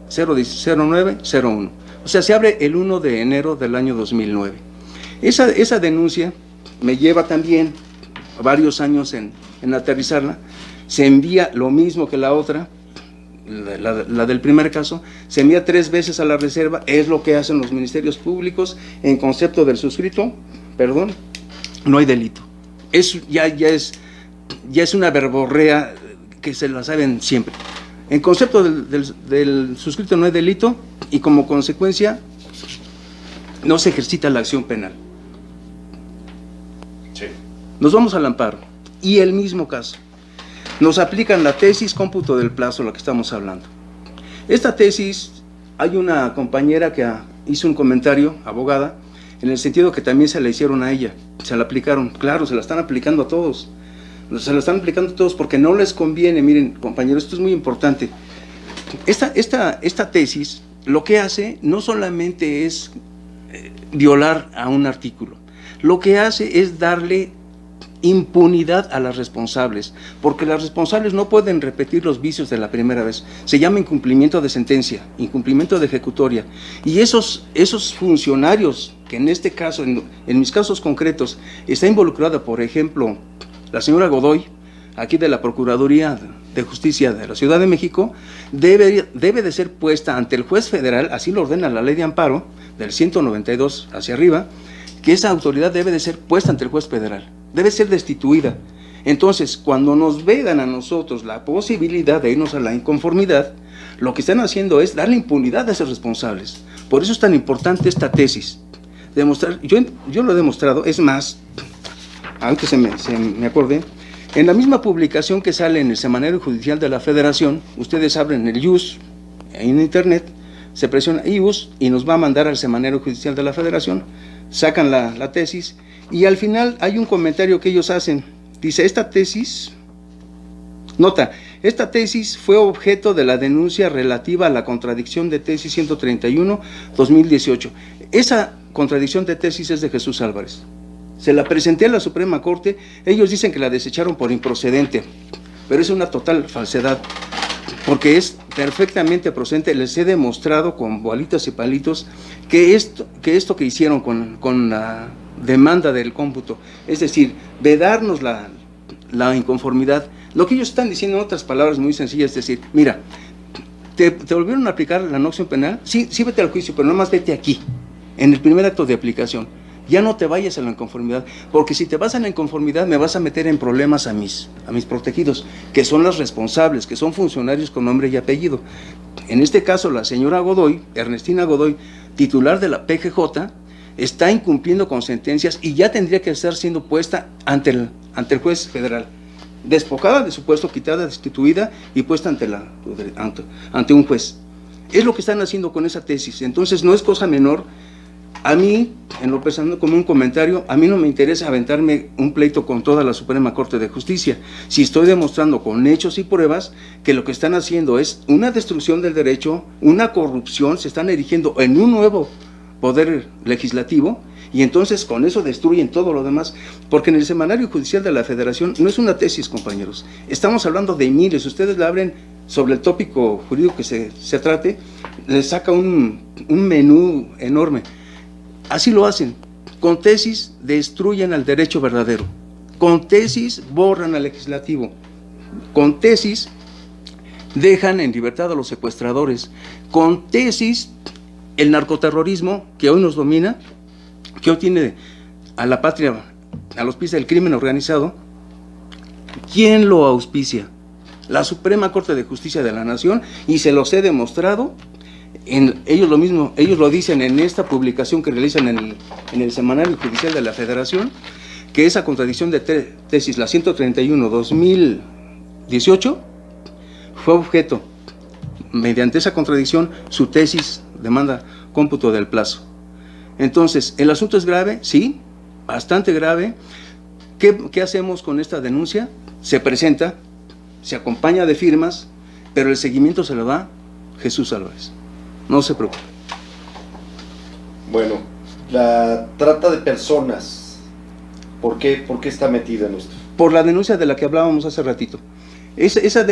009, 01. O sea, se abre el 1 de enero del año 2009. Esa denuncia me lleva también varios años en aterrizarla, se envía lo mismo que la otra, la del primer caso, se envía 3 veces a la reserva, es lo que hacen los ministerios públicos en concepto del suscrito, perdón, no hay delito. Eso ya es una verborrea que se la saben siempre. En concepto del suscrito no hay delito y como consecuencia no se ejercita la acción penal. Sí. Nos vamos al amparo y el mismo caso. Nos aplican la tesis cómputo del plazo, lo que estamos hablando. Esta tesis, hay una compañera que hizo un comentario, abogada, en el sentido que también se la hicieron a ella, se la aplicaron. Claro, se la están aplicando a todos. Se la están aplicando a todos porque no les conviene. Miren, compañeros, esto es muy importante. Esta tesis lo que hace no solamente es violar a un artículo, lo que hace es darle impunidad a las responsables, porque las responsables no pueden repetir los vicios de la primera vez. Se llama incumplimiento de sentencia, incumplimiento de ejecutoria, y esos funcionarios, que en este caso, en mis casos concretos, está involucrada, por ejemplo, la señora Godoy, aquí de la Procuraduría de Justicia de la Ciudad de México, debe de ser puesta ante el juez federal, así lo ordena la ley de amparo, del 192 hacia arriba, que esa autoridad debe de ser puesta ante el juez federal, debe ser destituida. Entonces, cuando nos vedan a nosotros la posibilidad de irnos a la inconformidad, lo que están haciendo es darle impunidad a esos responsables. Por eso es tan importante esta tesis. Demostrar, yo lo he demostrado, es más, aunque me acordé, en la misma publicación que sale en el Semanario Judicial de la Federación, ustedes abren el IUS en internet, se presiona IUS y nos va a mandar al Semanario Judicial de la Federación, sacan la tesis y al final hay un comentario que ellos hacen. Dice, esta tesis fue objeto de la denuncia relativa a la contradicción de tesis 131-2018. Esa contradicción de tesis es de Jesús Álvarez. Se la presenté a la Suprema Corte, ellos dicen que la desecharon por improcedente, pero es una total falsedad, porque es perfectamente procedente. Les he demostrado con bolitas y palitos que esto que hicieron con la demanda del cómputo, es decir, vedarnos la inconformidad, lo que ellos están diciendo en otras palabras muy sencillas, es decir, mira, ¿te volvieron a aplicar la no acción penal? Sí, vete al juicio, pero nomás vete aquí, en el primer acto de aplicación. Ya no te vayas a la inconformidad, porque si te vas a la inconformidad me vas a meter en problemas a mis protegidos, que son las responsables, que son funcionarios con nombre y apellido. En este caso, la señora Godoy, Ernestina Godoy, titular de la PGJ, está incumpliendo con sentencias y ya tendría que estar siendo puesta ante el juez federal, despojada de su puesto, quitada, destituida y puesta ante un juez. Es lo que están haciendo con esa tesis. Entonces no es cosa menor. A mí, en lo personal, como un comentario, a mí no me interesa aventarme un pleito con toda la Suprema Corte de Justicia, si estoy demostrando con hechos y pruebas que lo que están haciendo es una destrucción del derecho, una corrupción, se están erigiendo en un nuevo poder legislativo, y entonces con eso destruyen todo lo demás, porque en el Semanario Judicial de la Federación no es una tesis, compañeros, estamos hablando de miles. Ustedes la abren sobre el tópico jurídico que se trate, les saca un menú enorme. Así lo hacen. Con tesis destruyen al derecho verdadero. Con tesis borran al legislativo. Con tesis dejan en libertad a los secuestradores. Con tesis el narcoterrorismo que hoy nos domina, que hoy tiene a la patria a los pies del crimen organizado, ¿quién lo auspicia? La Suprema Corte de Justicia de la Nación, y se los he demostrado. Ellos lo dicen en esta publicación que realizan en el Semanario Judicial de la Federación, que esa contradicción de tesis, la 131-2018, fue objeto, mediante esa contradicción, su tesis demanda cómputo del plazo. Entonces, ¿el asunto es grave? Sí, bastante grave. ¿Qué hacemos con esta denuncia? Se presenta, se acompaña de firmas, pero el seguimiento se lo da Jesús Álvarez. No se preocupe. Bueno, la trata de personas, ¿por qué está metida en esto? Por la denuncia de la que hablábamos hace ratito. Esa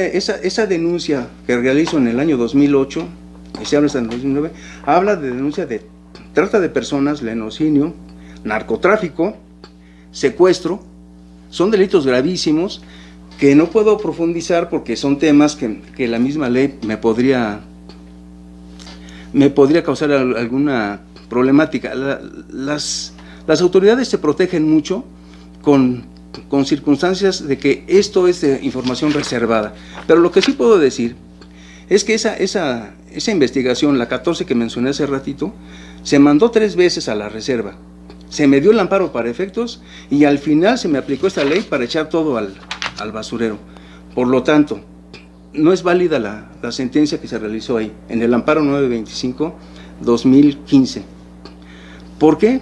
denuncia que realizó en el año 2008, que se habla hasta en el 2009, habla de denuncia de trata de personas, lenocinio, narcotráfico, secuestro, Son delitos gravísimos que no puedo profundizar porque son temas que la misma ley me podría causar alguna problemática. Las autoridades se protegen mucho con circunstancias de que esto es de información reservada. Pero lo que sí puedo decir es que esa investigación, la 14 que mencioné hace ratito, se mandó 3 veces a la reserva. Se me dio el amparo para efectos y al final se me aplicó esta ley para echar todo al basurero. Por lo tanto, no es válida la sentencia que se realizó ahí, en el amparo 925-2015. ¿Por qué?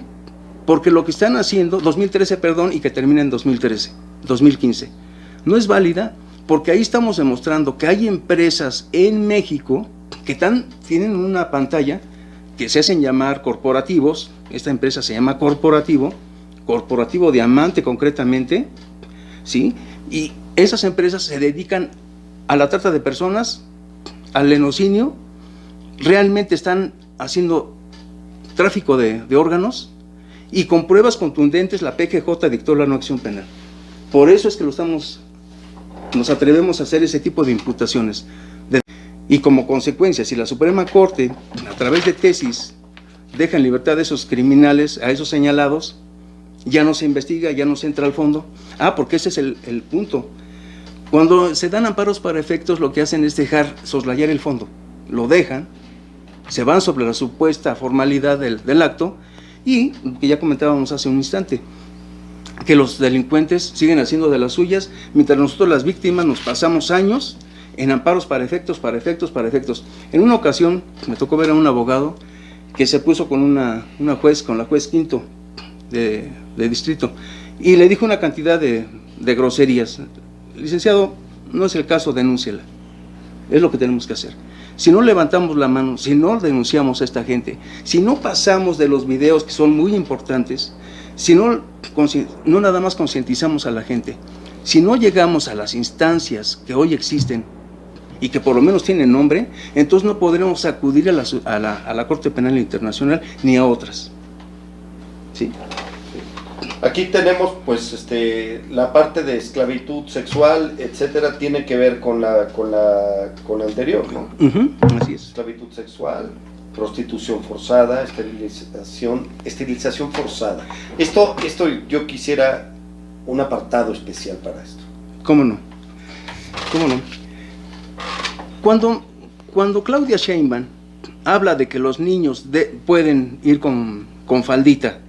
Porque lo que están haciendo, 2013, perdón, y que termina en 2015, no es válida porque ahí estamos demostrando que hay empresas en México que tienen una pantalla que se hacen llamar corporativos. Esta empresa se llama Corporativo Diamante concretamente, ¿sí? Y esas empresas se dedican a la trata de personas, al lenocinio, realmente están haciendo tráfico de órganos y con pruebas contundentes la PGJ dictó la no acción penal. Por eso es que nos atrevemos a hacer ese tipo de imputaciones. Y como consecuencia, si la Suprema Corte, a través de tesis, deja en libertad a esos criminales, a esos señalados, ya no se investiga, ya no se entra al fondo. Porque ese es el punto. Cuando se dan amparos para efectos, lo que hacen es soslayar el fondo. Lo dejan, se van sobre la supuesta formalidad del acto y, que ya comentábamos hace un instante, que los delincuentes siguen haciendo de las suyas, mientras nosotros las víctimas nos pasamos años en amparos para efectos. En una ocasión me tocó ver a un abogado que se puso con la juez quinto de distrito, y le dijo una cantidad de groserías. Licenciado, no es el caso, denúnciela. Es lo que tenemos que hacer. Si no levantamos la mano, si no denunciamos a esta gente, si no pasamos de los videos que son muy importantes, si no nada más concientizamos a la gente, si no llegamos a las instancias que hoy existen y que por lo menos tienen nombre, entonces no podremos acudir a la Corte Penal Internacional ni a otras. ¿Sí? Aquí tenemos pues la parte de esclavitud sexual, etcétera, tiene que ver con la anterior, ¿no? Así es. Esclavitud sexual, prostitución forzada, esterilización forzada. Esto yo quisiera un apartado especial para esto. ¿Cómo no? Cuando Claudia Sheinbaum habla de que los niños pueden ir con faldita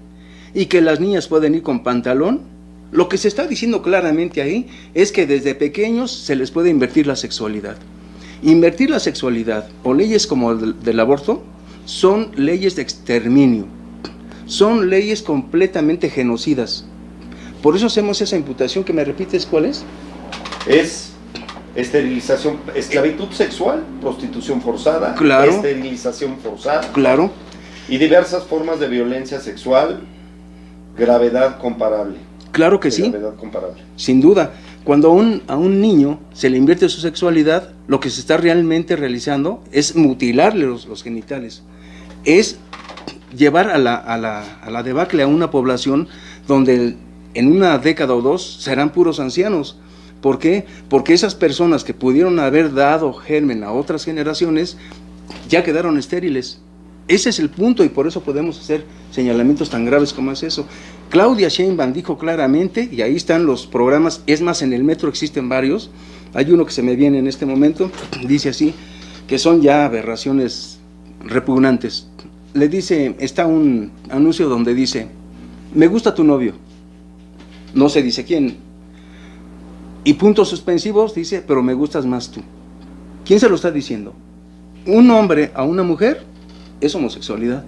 y que las niñas pueden ir con pantalón, lo que se está diciendo claramente ahí es que desde pequeños se les puede invertir la sexualidad. Invertir la sexualidad o leyes como el del aborto son leyes de exterminio, son leyes completamente genocidas. Por eso hacemos esa imputación que me repites, ¿cuál es? Es esterilización, esclavitud sexual, prostitución forzada, claro, esterilización forzada, claro, y diversas formas de violencia sexual, gravedad comparable. Claro que sí, gravedad comparable. Sin duda. Cuando a un niño se le invierte su sexualidad, lo que se está realmente realizando es mutilarle los genitales, es llevar a la debacle a una población donde en una década o dos serán puros ancianos. ¿Por qué? Porque esas personas que pudieron haber dado germen a otras generaciones ya quedaron estériles. Ese es el punto y por eso podemos hacer señalamientos tan graves como es eso. Claudia Sheinbaum dijo claramente, y ahí están los programas, es más, en el metro existen varios, hay uno que se me viene en este momento, dice así, que son ya aberraciones repugnantes. Le dice, está un anuncio donde dice, me gusta tu novio, no se dice quién, y puntos suspensivos dice, pero me gustas más tú. ¿Quién se lo está diciendo? Un hombre a una mujer es homosexualidad.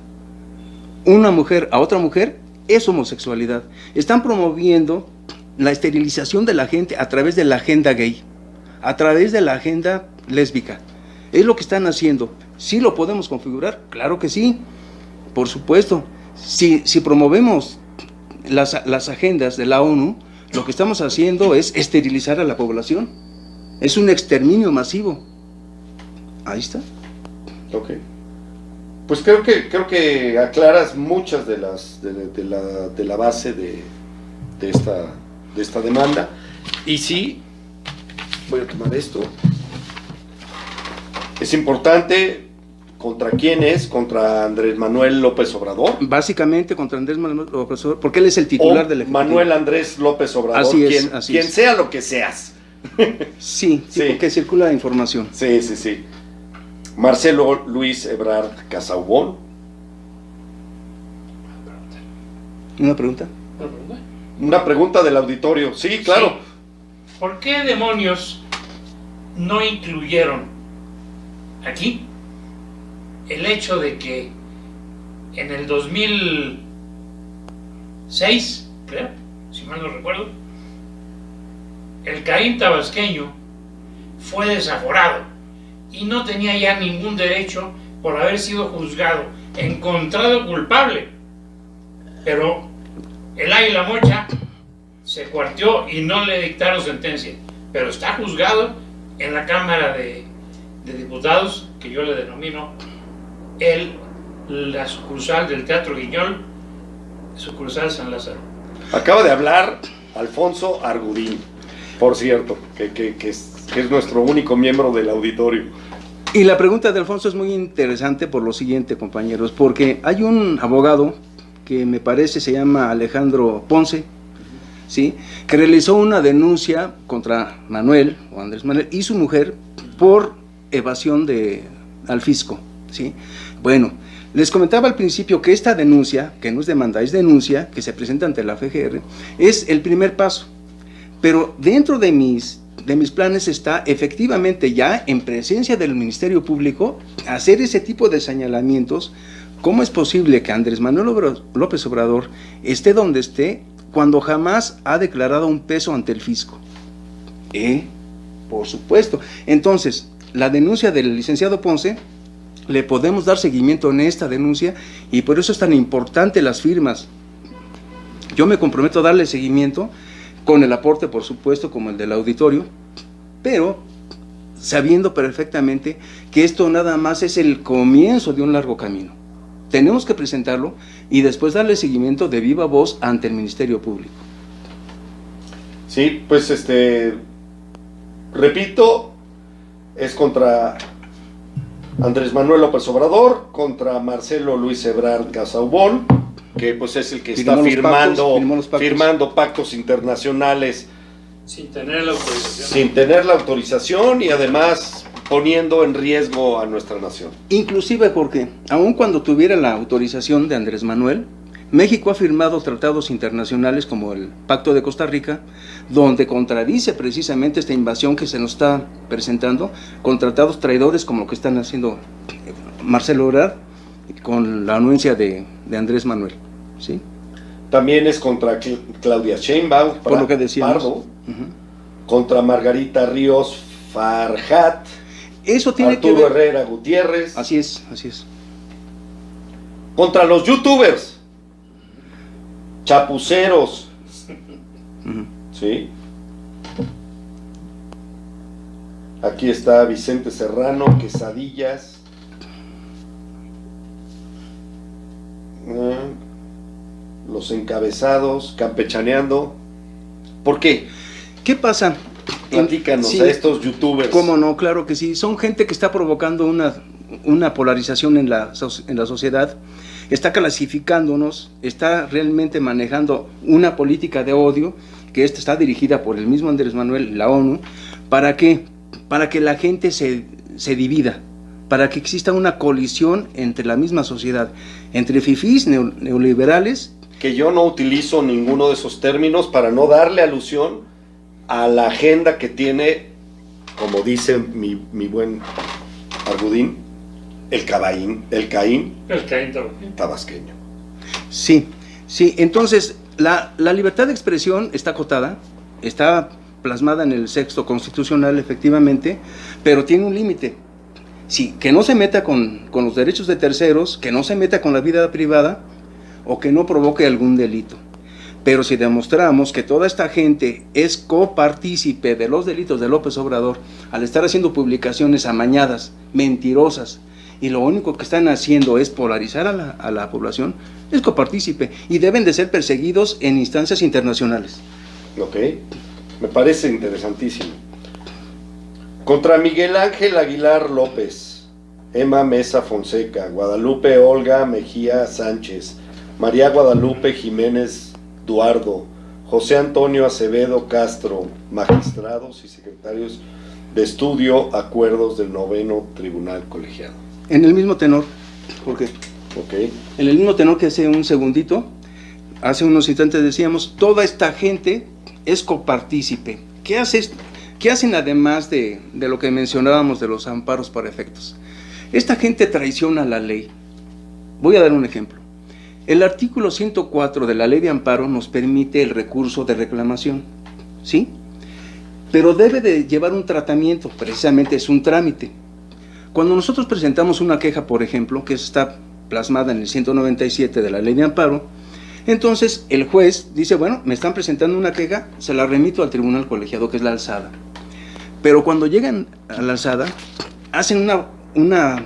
Una mujer a otra mujer es homosexualidad. Están promoviendo la esterilización de la gente a través de la agenda gay, a través de la agenda lésbica. Es lo que están haciendo. ¿Sí lo podemos configurar? Claro que sí, por supuesto. Si promovemos las agendas de la ONU, lo que estamos haciendo es esterilizar a la población. Es un exterminio masivo. Ahí está. Ok. Pues creo que aclaras muchas de la base de de esta demanda. Y sí, voy a tomar esto. Es importante, ¿contra quién es? ¿Contra Andrés Manuel López Obrador? Básicamente contra Andrés Manuel López Obrador, porque él es el titular del Ejecutivo. Manuel Andrés López Obrador, así es, quien sea lo que seas. Sí, Sí. porque circula información. Sí. Marcelo Luis Ebrard Casaubon. ¿Una pregunta? Una pregunta del auditorio. Sí, claro. Sí. ¿Por qué demonios no incluyeron aquí el hecho de que en el 2006, creo, si mal no recuerdo, el Caín tabasqueño fue desaforado y no tenía ya ningún derecho por haber sido juzgado, encontrado culpable? Pero el Águila Mocha se cuarteó y no le dictaron sentencia, pero está juzgado en la Cámara de Diputados, que yo le denomino la sucursal del Teatro Guiñol, sucursal San Lázaro. Acaba de hablar Alfonso Argudín, por cierto, que es nuestro único miembro del auditorio. Y la pregunta de Alfonso es muy interesante por lo siguiente, compañeros, porque hay un abogado que me parece se llama Alejandro Ponce, ¿sí?, que realizó una denuncia contra Manuel o Andrés Manuel y su mujer por evasión al fisco, ¿sí? Bueno, les comentaba al principio que esta denuncia, que no es demanda, es denuncia, que se presenta ante la FGR, es el primer paso, pero dentro de mis planes está efectivamente ya en presencia del Ministerio Público hacer ese tipo de señalamientos. ¿Cómo es posible que Andrés Manuel López Obrador esté donde esté cuando jamás ha declarado un peso ante el fisco? Por supuesto. Entonces, la denuncia del licenciado Ponce, le podemos dar seguimiento en esta denuncia y por eso es tan importante las firmas. Yo me comprometo a darle seguimiento con el aporte, por supuesto, como el del auditorio, pero sabiendo perfectamente que esto nada más es el comienzo de un largo camino. Tenemos que presentarlo y después darle seguimiento de viva voz ante el Ministerio Público. Sí, pues repito, es contra Andrés Manuel López Obrador, contra Marcelo Luis Ebrard Casaubon, que pues es el que está firmando pactos internacionales sin tener la autorización. Sin tener la autorización y además poniendo en riesgo a nuestra nación. Inclusive porque, aun cuando tuviera la autorización de Andrés Manuel, México ha firmado tratados internacionales como el Pacto de Costa Rica, donde contradice precisamente esta invasión que se nos está presentando, con tratados traidores como lo que están haciendo Marcelo Ebrard con la anuencia de Andrés Manuel, ¿sí? También es contra Claudia Sheinbaum, por lo que decíamos, Pardo, contra Margarita Ríos Farjat, eso tiene Arturo que ver. Herrera Gutiérrez. Así es. Contra los youtubers, chapuceros, ¿sí? Aquí está Vicente Serrano, Quesadillas. Los encabezados, campechaneando. ¿Por qué? ¿Qué pasa? Platícanos Sí, a estos youtubers. ¿Cómo no? Claro que sí. Son gente que está provocando una polarización en la sociedad, está clasificándonos, está realmente manejando una política de odio, que está dirigida por el mismo Andrés Manuel y la ONU. ¿Para qué? Para que la gente se divida, para que exista una colisión entre la misma sociedad, entre fifís neoliberales. Que yo no utilizo ninguno de esos términos para no darle alusión a la agenda que tiene, como dice mi buen Argudín, el Caín tabasqueño. Sí, entonces la libertad de expresión está acotada, está plasmada en el texto constitucional efectivamente, pero tiene un límite. Sí, que no se meta con los derechos de terceros, que no se meta con la vida privada o que no provoque algún delito. Pero si demostramos que toda esta gente es copartícipe de los delitos de López Obrador al estar haciendo publicaciones amañadas, mentirosas, y lo único que están haciendo es polarizar a la población, es copartícipe y deben de ser perseguidos en instancias internacionales. Ok, me parece interesantísimo. Contra Miguel Ángel Aguilar López, Emma Mesa Fonseca, Guadalupe Olga Mejía Sánchez, María Guadalupe Jiménez Duardo, José Antonio Acevedo Castro, magistrados y secretarios de estudio, acuerdos del 9º Tribunal Colegiado. En el mismo tenor, porque Ok. en el mismo tenor que hace un segundito, hace unos instantes decíamos, toda esta gente es copartícipe. ¿Qué hacen además de lo que mencionábamos de los amparos para efectos? Esta gente traiciona la ley. Voy a dar un ejemplo. El artículo 104 de la ley de amparo nos permite el recurso de reclamación, ¿sí? Pero debe de llevar un tratamiento, precisamente es un trámite. Cuando nosotros presentamos una queja, por ejemplo, que está plasmada en el 197 de la ley de amparo, entonces el juez dice, bueno, me están presentando una queja, se la remito al tribunal colegiado, que es la alzada. Pero cuando llegan a la alzada, hacen una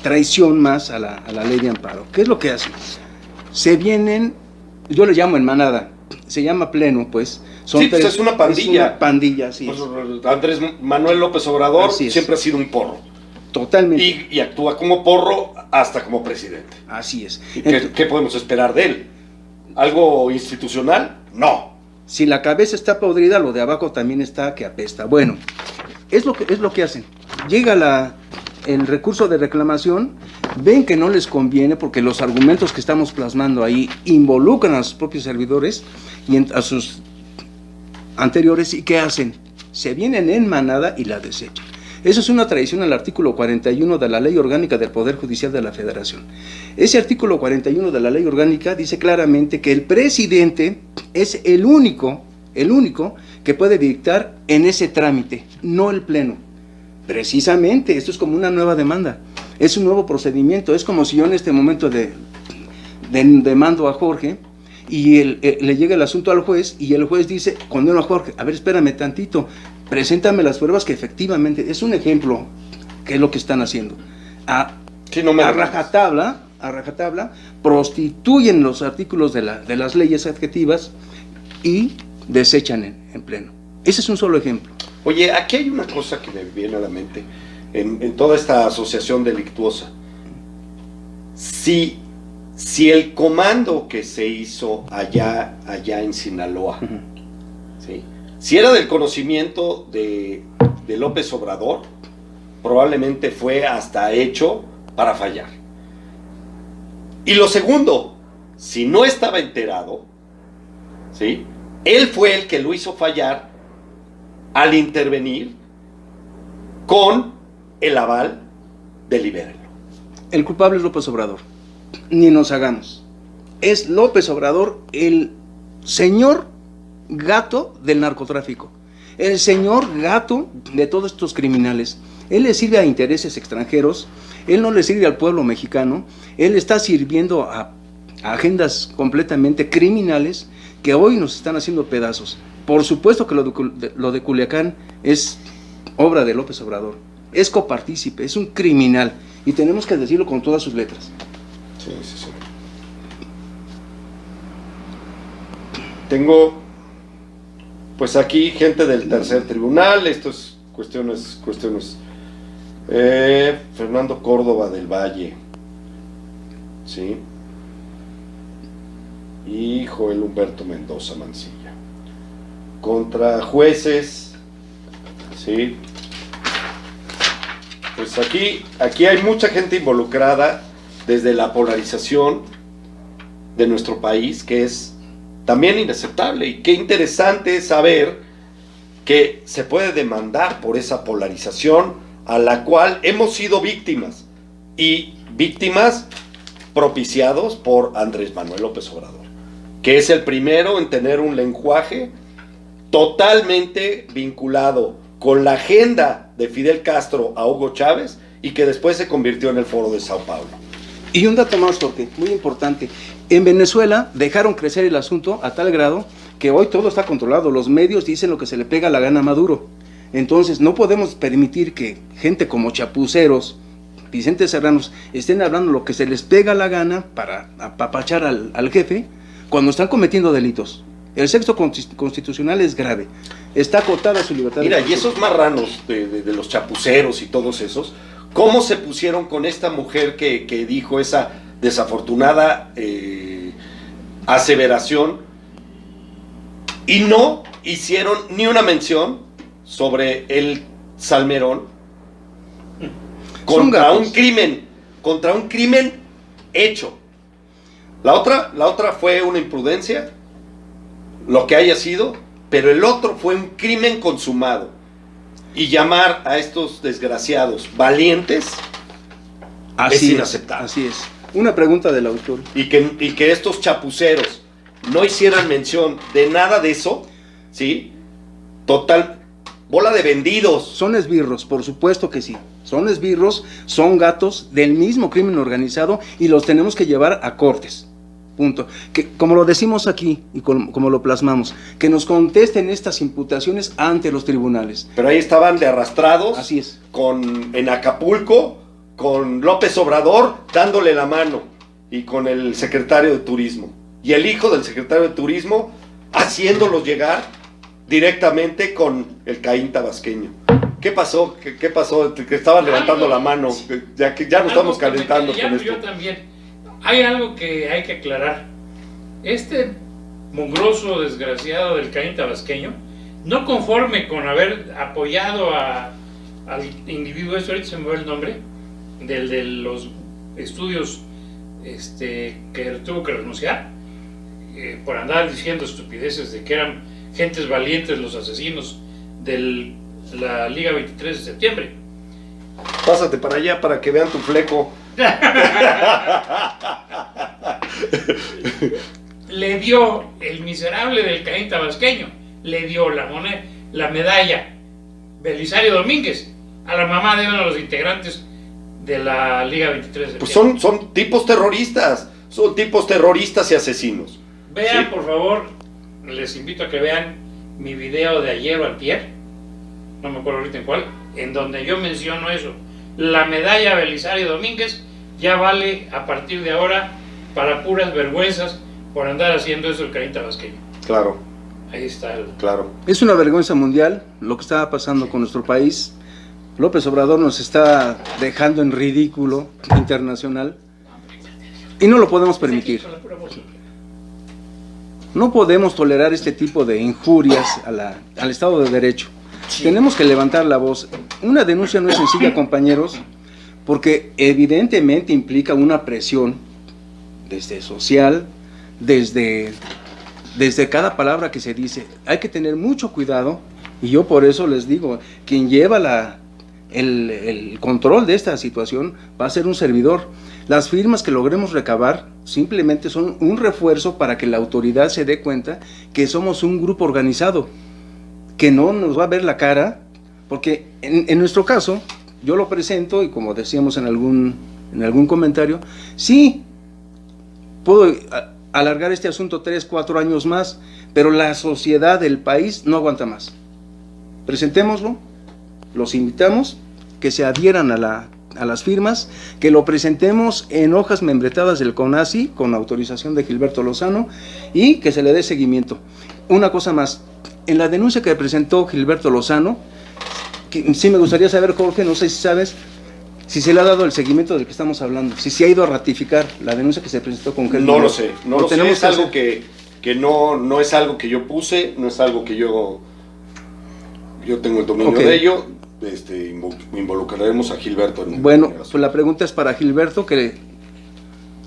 traición más a la ley de amparo. ¿Qué es lo que hacen? Se vienen, yo le llamo en manada, se llama pleno, pues. Sí, pues es una pandilla. Es una pandilla, sí. Pues Andrés Manuel López Obrador siempre ha sido un porro. Totalmente. Y actúa como porro hasta como presidente. Así es. ¿Y qué podemos esperar de él? ¿Algo institucional? No. Si la cabeza está podrida, lo de abajo también está que apesta. Bueno, es lo que hacen. Llega el recurso de reclamación, ven que no les conviene porque los argumentos que estamos plasmando ahí involucran a sus propios servidores y a sus anteriores, ¿y qué hacen? Se vienen en manada y la desechan. Eso es una traición al artículo 41 de la Ley Orgánica del Poder Judicial de la Federación. Ese artículo 41 de la Ley Orgánica dice claramente que el presidente es el único que puede dictar en ese trámite, no el pleno. Precisamente, esto es como una nueva demanda, es un nuevo procedimiento, es como si yo en este momento demando a Jorge y le llega el asunto al juez y el juez dice, condeno a Jorge, a ver, espérame tantito, preséntame las pruebas que efectivamente, es un ejemplo que es lo que están haciendo. A rajatabla, prostituyen los artículos de las leyes adjetivas y desechan en pleno. Ese es un solo ejemplo. Oye, aquí hay una cosa que me viene a la mente en toda esta asociación delictuosa. Si el comando que se hizo allá en Sinaloa, ¿sí?, si era del conocimiento de López Obrador, probablemente fue hasta hecho para fallar. Y lo segundo, si no estaba enterado, ¿sí?, él fue el que lo hizo fallar al intervenir con el aval de Libérenlo. El culpable es López Obrador, ni nos hagamos. Es López Obrador el señor gato del narcotráfico, el señor gato de todos estos criminales. Él le sirve a intereses extranjeros, él no le sirve al pueblo mexicano, él está sirviendo a agendas completamente criminales que hoy nos están haciendo pedazos. Por supuesto que lo de Culiacán es obra de López Obrador, es copartícipe, es un criminal y tenemos que decirlo con todas sus letras. Sí. Tengo pues aquí gente del tercer tribunal, esto es cuestiones. Fernando Córdoba del Valle, ¿sí?, y Joel Humberto Mendoza Mancilla, contra jueces, ¿sí? Pues aquí hay mucha gente involucrada desde la polarización de nuestro país, que es también inaceptable, y qué interesante es saber que se puede demandar por esa polarización a la cual hemos sido víctimas, y víctimas propiciados por Andrés Manuel López Obrador, que es el primero en tener un lenguaje totalmente vinculado con la agenda de Fidel Castro a Hugo Chávez y que después se convirtió en el Foro de Sao Paulo. Y un dato más, Jorge, muy importante. En Venezuela dejaron crecer el asunto a tal grado que hoy todo está controlado. Los medios dicen lo que se le pega la gana a Maduro. Entonces no podemos permitir que gente como chapuceros, Vicente Serranos, estén hablando lo que se les pega la gana para apapachar al jefe cuando están cometiendo delitos. El sexto constitucional es grave. Está acotada su libertad. Mira, y esos marranos de los chapuceros y todos esos, ¿cómo se pusieron con esta mujer que dijo esa desafortunada aseveración y no hicieron ni una mención sobre el Salmerón contra un crimen hecho? La otra fue una imprudencia, lo que haya sido, pero el otro fue un crimen consumado. Y llamar a estos desgraciados valientes es inaceptable. Así es. Una pregunta del autor. Y que estos chapuceros no hicieran mención de nada de eso, ¿sí? Total, bola de vendidos. Son esbirros, por supuesto que sí. Son esbirros, son gatos del mismo crimen organizado y los tenemos que llevar a cortes. Punto. Que, como lo decimos aquí y como lo plasmamos, que nos contesten estas imputaciones ante los tribunales. Pero ahí estaban de arrastrados. Así es. En Acapulco, con López Obrador dándole la mano y con el secretario de Turismo. Y el hijo del secretario de Turismo haciéndolos llegar directamente con el Caín tabasqueño. ¿Qué pasó? ¿Qué pasó? Que estaban levantando la mano. Ya nos estamos calentando con esto. Yo también. Hay algo que hay que aclarar. Este mugroso desgraciado del Caín tabasqueño, no conforme con haber apoyado al individuo, ahorita se me va el nombre, de los estudios que tuvo que renunciar, por andar diciendo estupideces de que eran gentes valientes los asesinos de la Liga 23 de septiembre. Pásate para allá para que vean tu fleco. Le dio el miserable del Caín tabasqueño, le dio la medalla Belisario Domínguez a la mamá de uno de los integrantes de la Liga 23 de Pues son tipos terroristas, y asesinos. Vean, ¿sí? Por favor, les invito a que vean mi video de ayer o antier, no me acuerdo ahorita en cuál, en donde yo menciono eso. La medalla Belisario Domínguez ya vale a partir de ahora para puras vergüenzas por andar haciendo eso el Caín tabasqueño. Claro. Ahí está Claro. Es una vergüenza mundial lo que está pasando con nuestro país. López Obrador nos está dejando en ridículo internacional y no lo podemos permitir. No podemos tolerar este tipo de injurias al Estado de Derecho. Sí. Tenemos que levantar la voz. Una denuncia no es sencilla, compañeros, porque evidentemente implica una presión desde social, desde cada palabra que se dice. Hay que tener mucho cuidado y yo por eso les digo, quien lleva el control de esta situación va a ser un servidor. Las firmas que logremos recabar simplemente son un refuerzo para que la autoridad se dé cuenta que somos un grupo organizado, que no nos va a ver la cara, porque en nuestro caso, yo lo presento y como decíamos en algún comentario, sí, puedo alargar este asunto 3, 4 años más, pero la sociedad del país no aguanta más. Presentémoslo, los invitamos, que se adhieran a las firmas, que lo presentemos en hojas membretadas del CONACYT con autorización de Gilberto Lozano y que se le dé seguimiento. Una cosa más, en la denuncia que presentó Gilberto Lozano, que sí me gustaría saber, Jorge, no sé si sabes, si se le ha dado el seguimiento del que estamos hablando, si se ha ido a ratificar la denuncia que se presentó con Gilberto. No lo sé, es algo que no es algo que yo puse, no es algo que yo tengo el dominio de ello. Involucraremos a Gilberto. Bueno, pues la pregunta es para Gilberto, que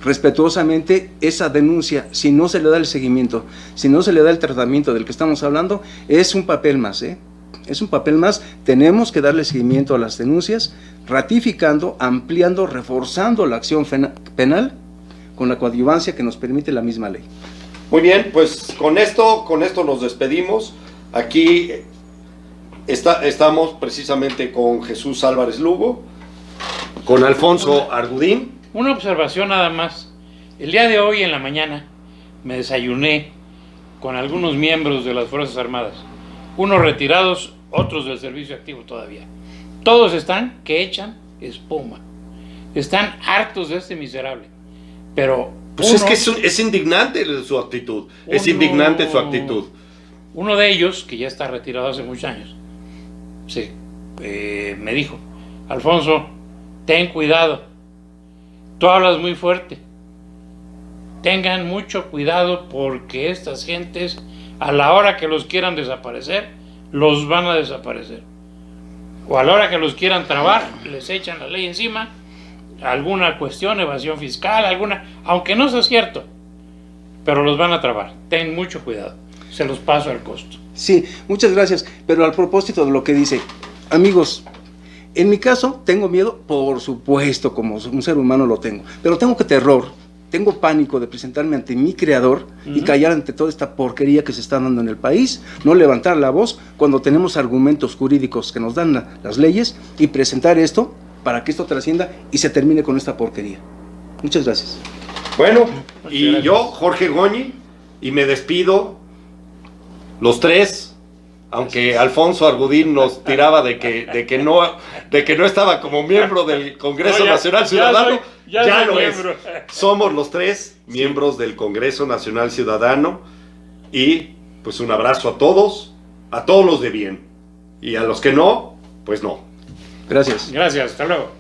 respetuosamente esa denuncia, si no se le da el seguimiento, si no se le da el tratamiento del que estamos hablando, es un papel más, es un papel más. Tenemos que darle seguimiento a las denuncias, ratificando, ampliando, reforzando la acción penal con la coadyuvancia que nos permite la misma ley. Muy bien, pues con esto nos despedimos. Aquí estamos precisamente con Jesús Álvarez Lugo, con Alfonso Argudín. Una observación nada más. El día de hoy en la mañana me desayuné con algunos miembros de las Fuerzas Armadas, unos retirados, otros del servicio activo todavía. Todos están que echan espuma. Están hartos de este miserable. Pero Pues es que es indignante su actitud. Es indignante su actitud. Uno de ellos, que ya está retirado hace muchos años, me dijo: Alfonso, ten cuidado, tú hablas muy fuerte. Tengan mucho cuidado porque estas gentes, a la hora que los quieran desaparecer, los van a desaparecer. O a la hora que los quieran trabar, les echan la ley encima, alguna cuestión, evasión fiscal, alguna, aunque no sea cierto, pero los van a trabar. Ten mucho cuidado, se los paso al costo. Sí, muchas gracias, pero al propósito de lo que dice, amigos, en mi caso tengo miedo, por supuesto, como un ser humano lo tengo, pero tengo tengo pánico de presentarme ante mi creador y callar ante toda esta porquería que se está dando en el país, no levantar la voz cuando tenemos argumentos jurídicos que nos dan las leyes y presentar esto para que esto trascienda y se termine con esta porquería. Muchas gracias. Bueno, y yo, Jorge Goñi, y me despido, los tres, aunque Alfonso Argudín nos tiraba de que no estaba como miembro del Congreso Nacional Ciudadano, ya lo es. Somos los tres miembros del Congreso Nacional Ciudadano, y pues un abrazo a todos los de bien, y a los que no, pues no. Gracias. Gracias, hasta luego.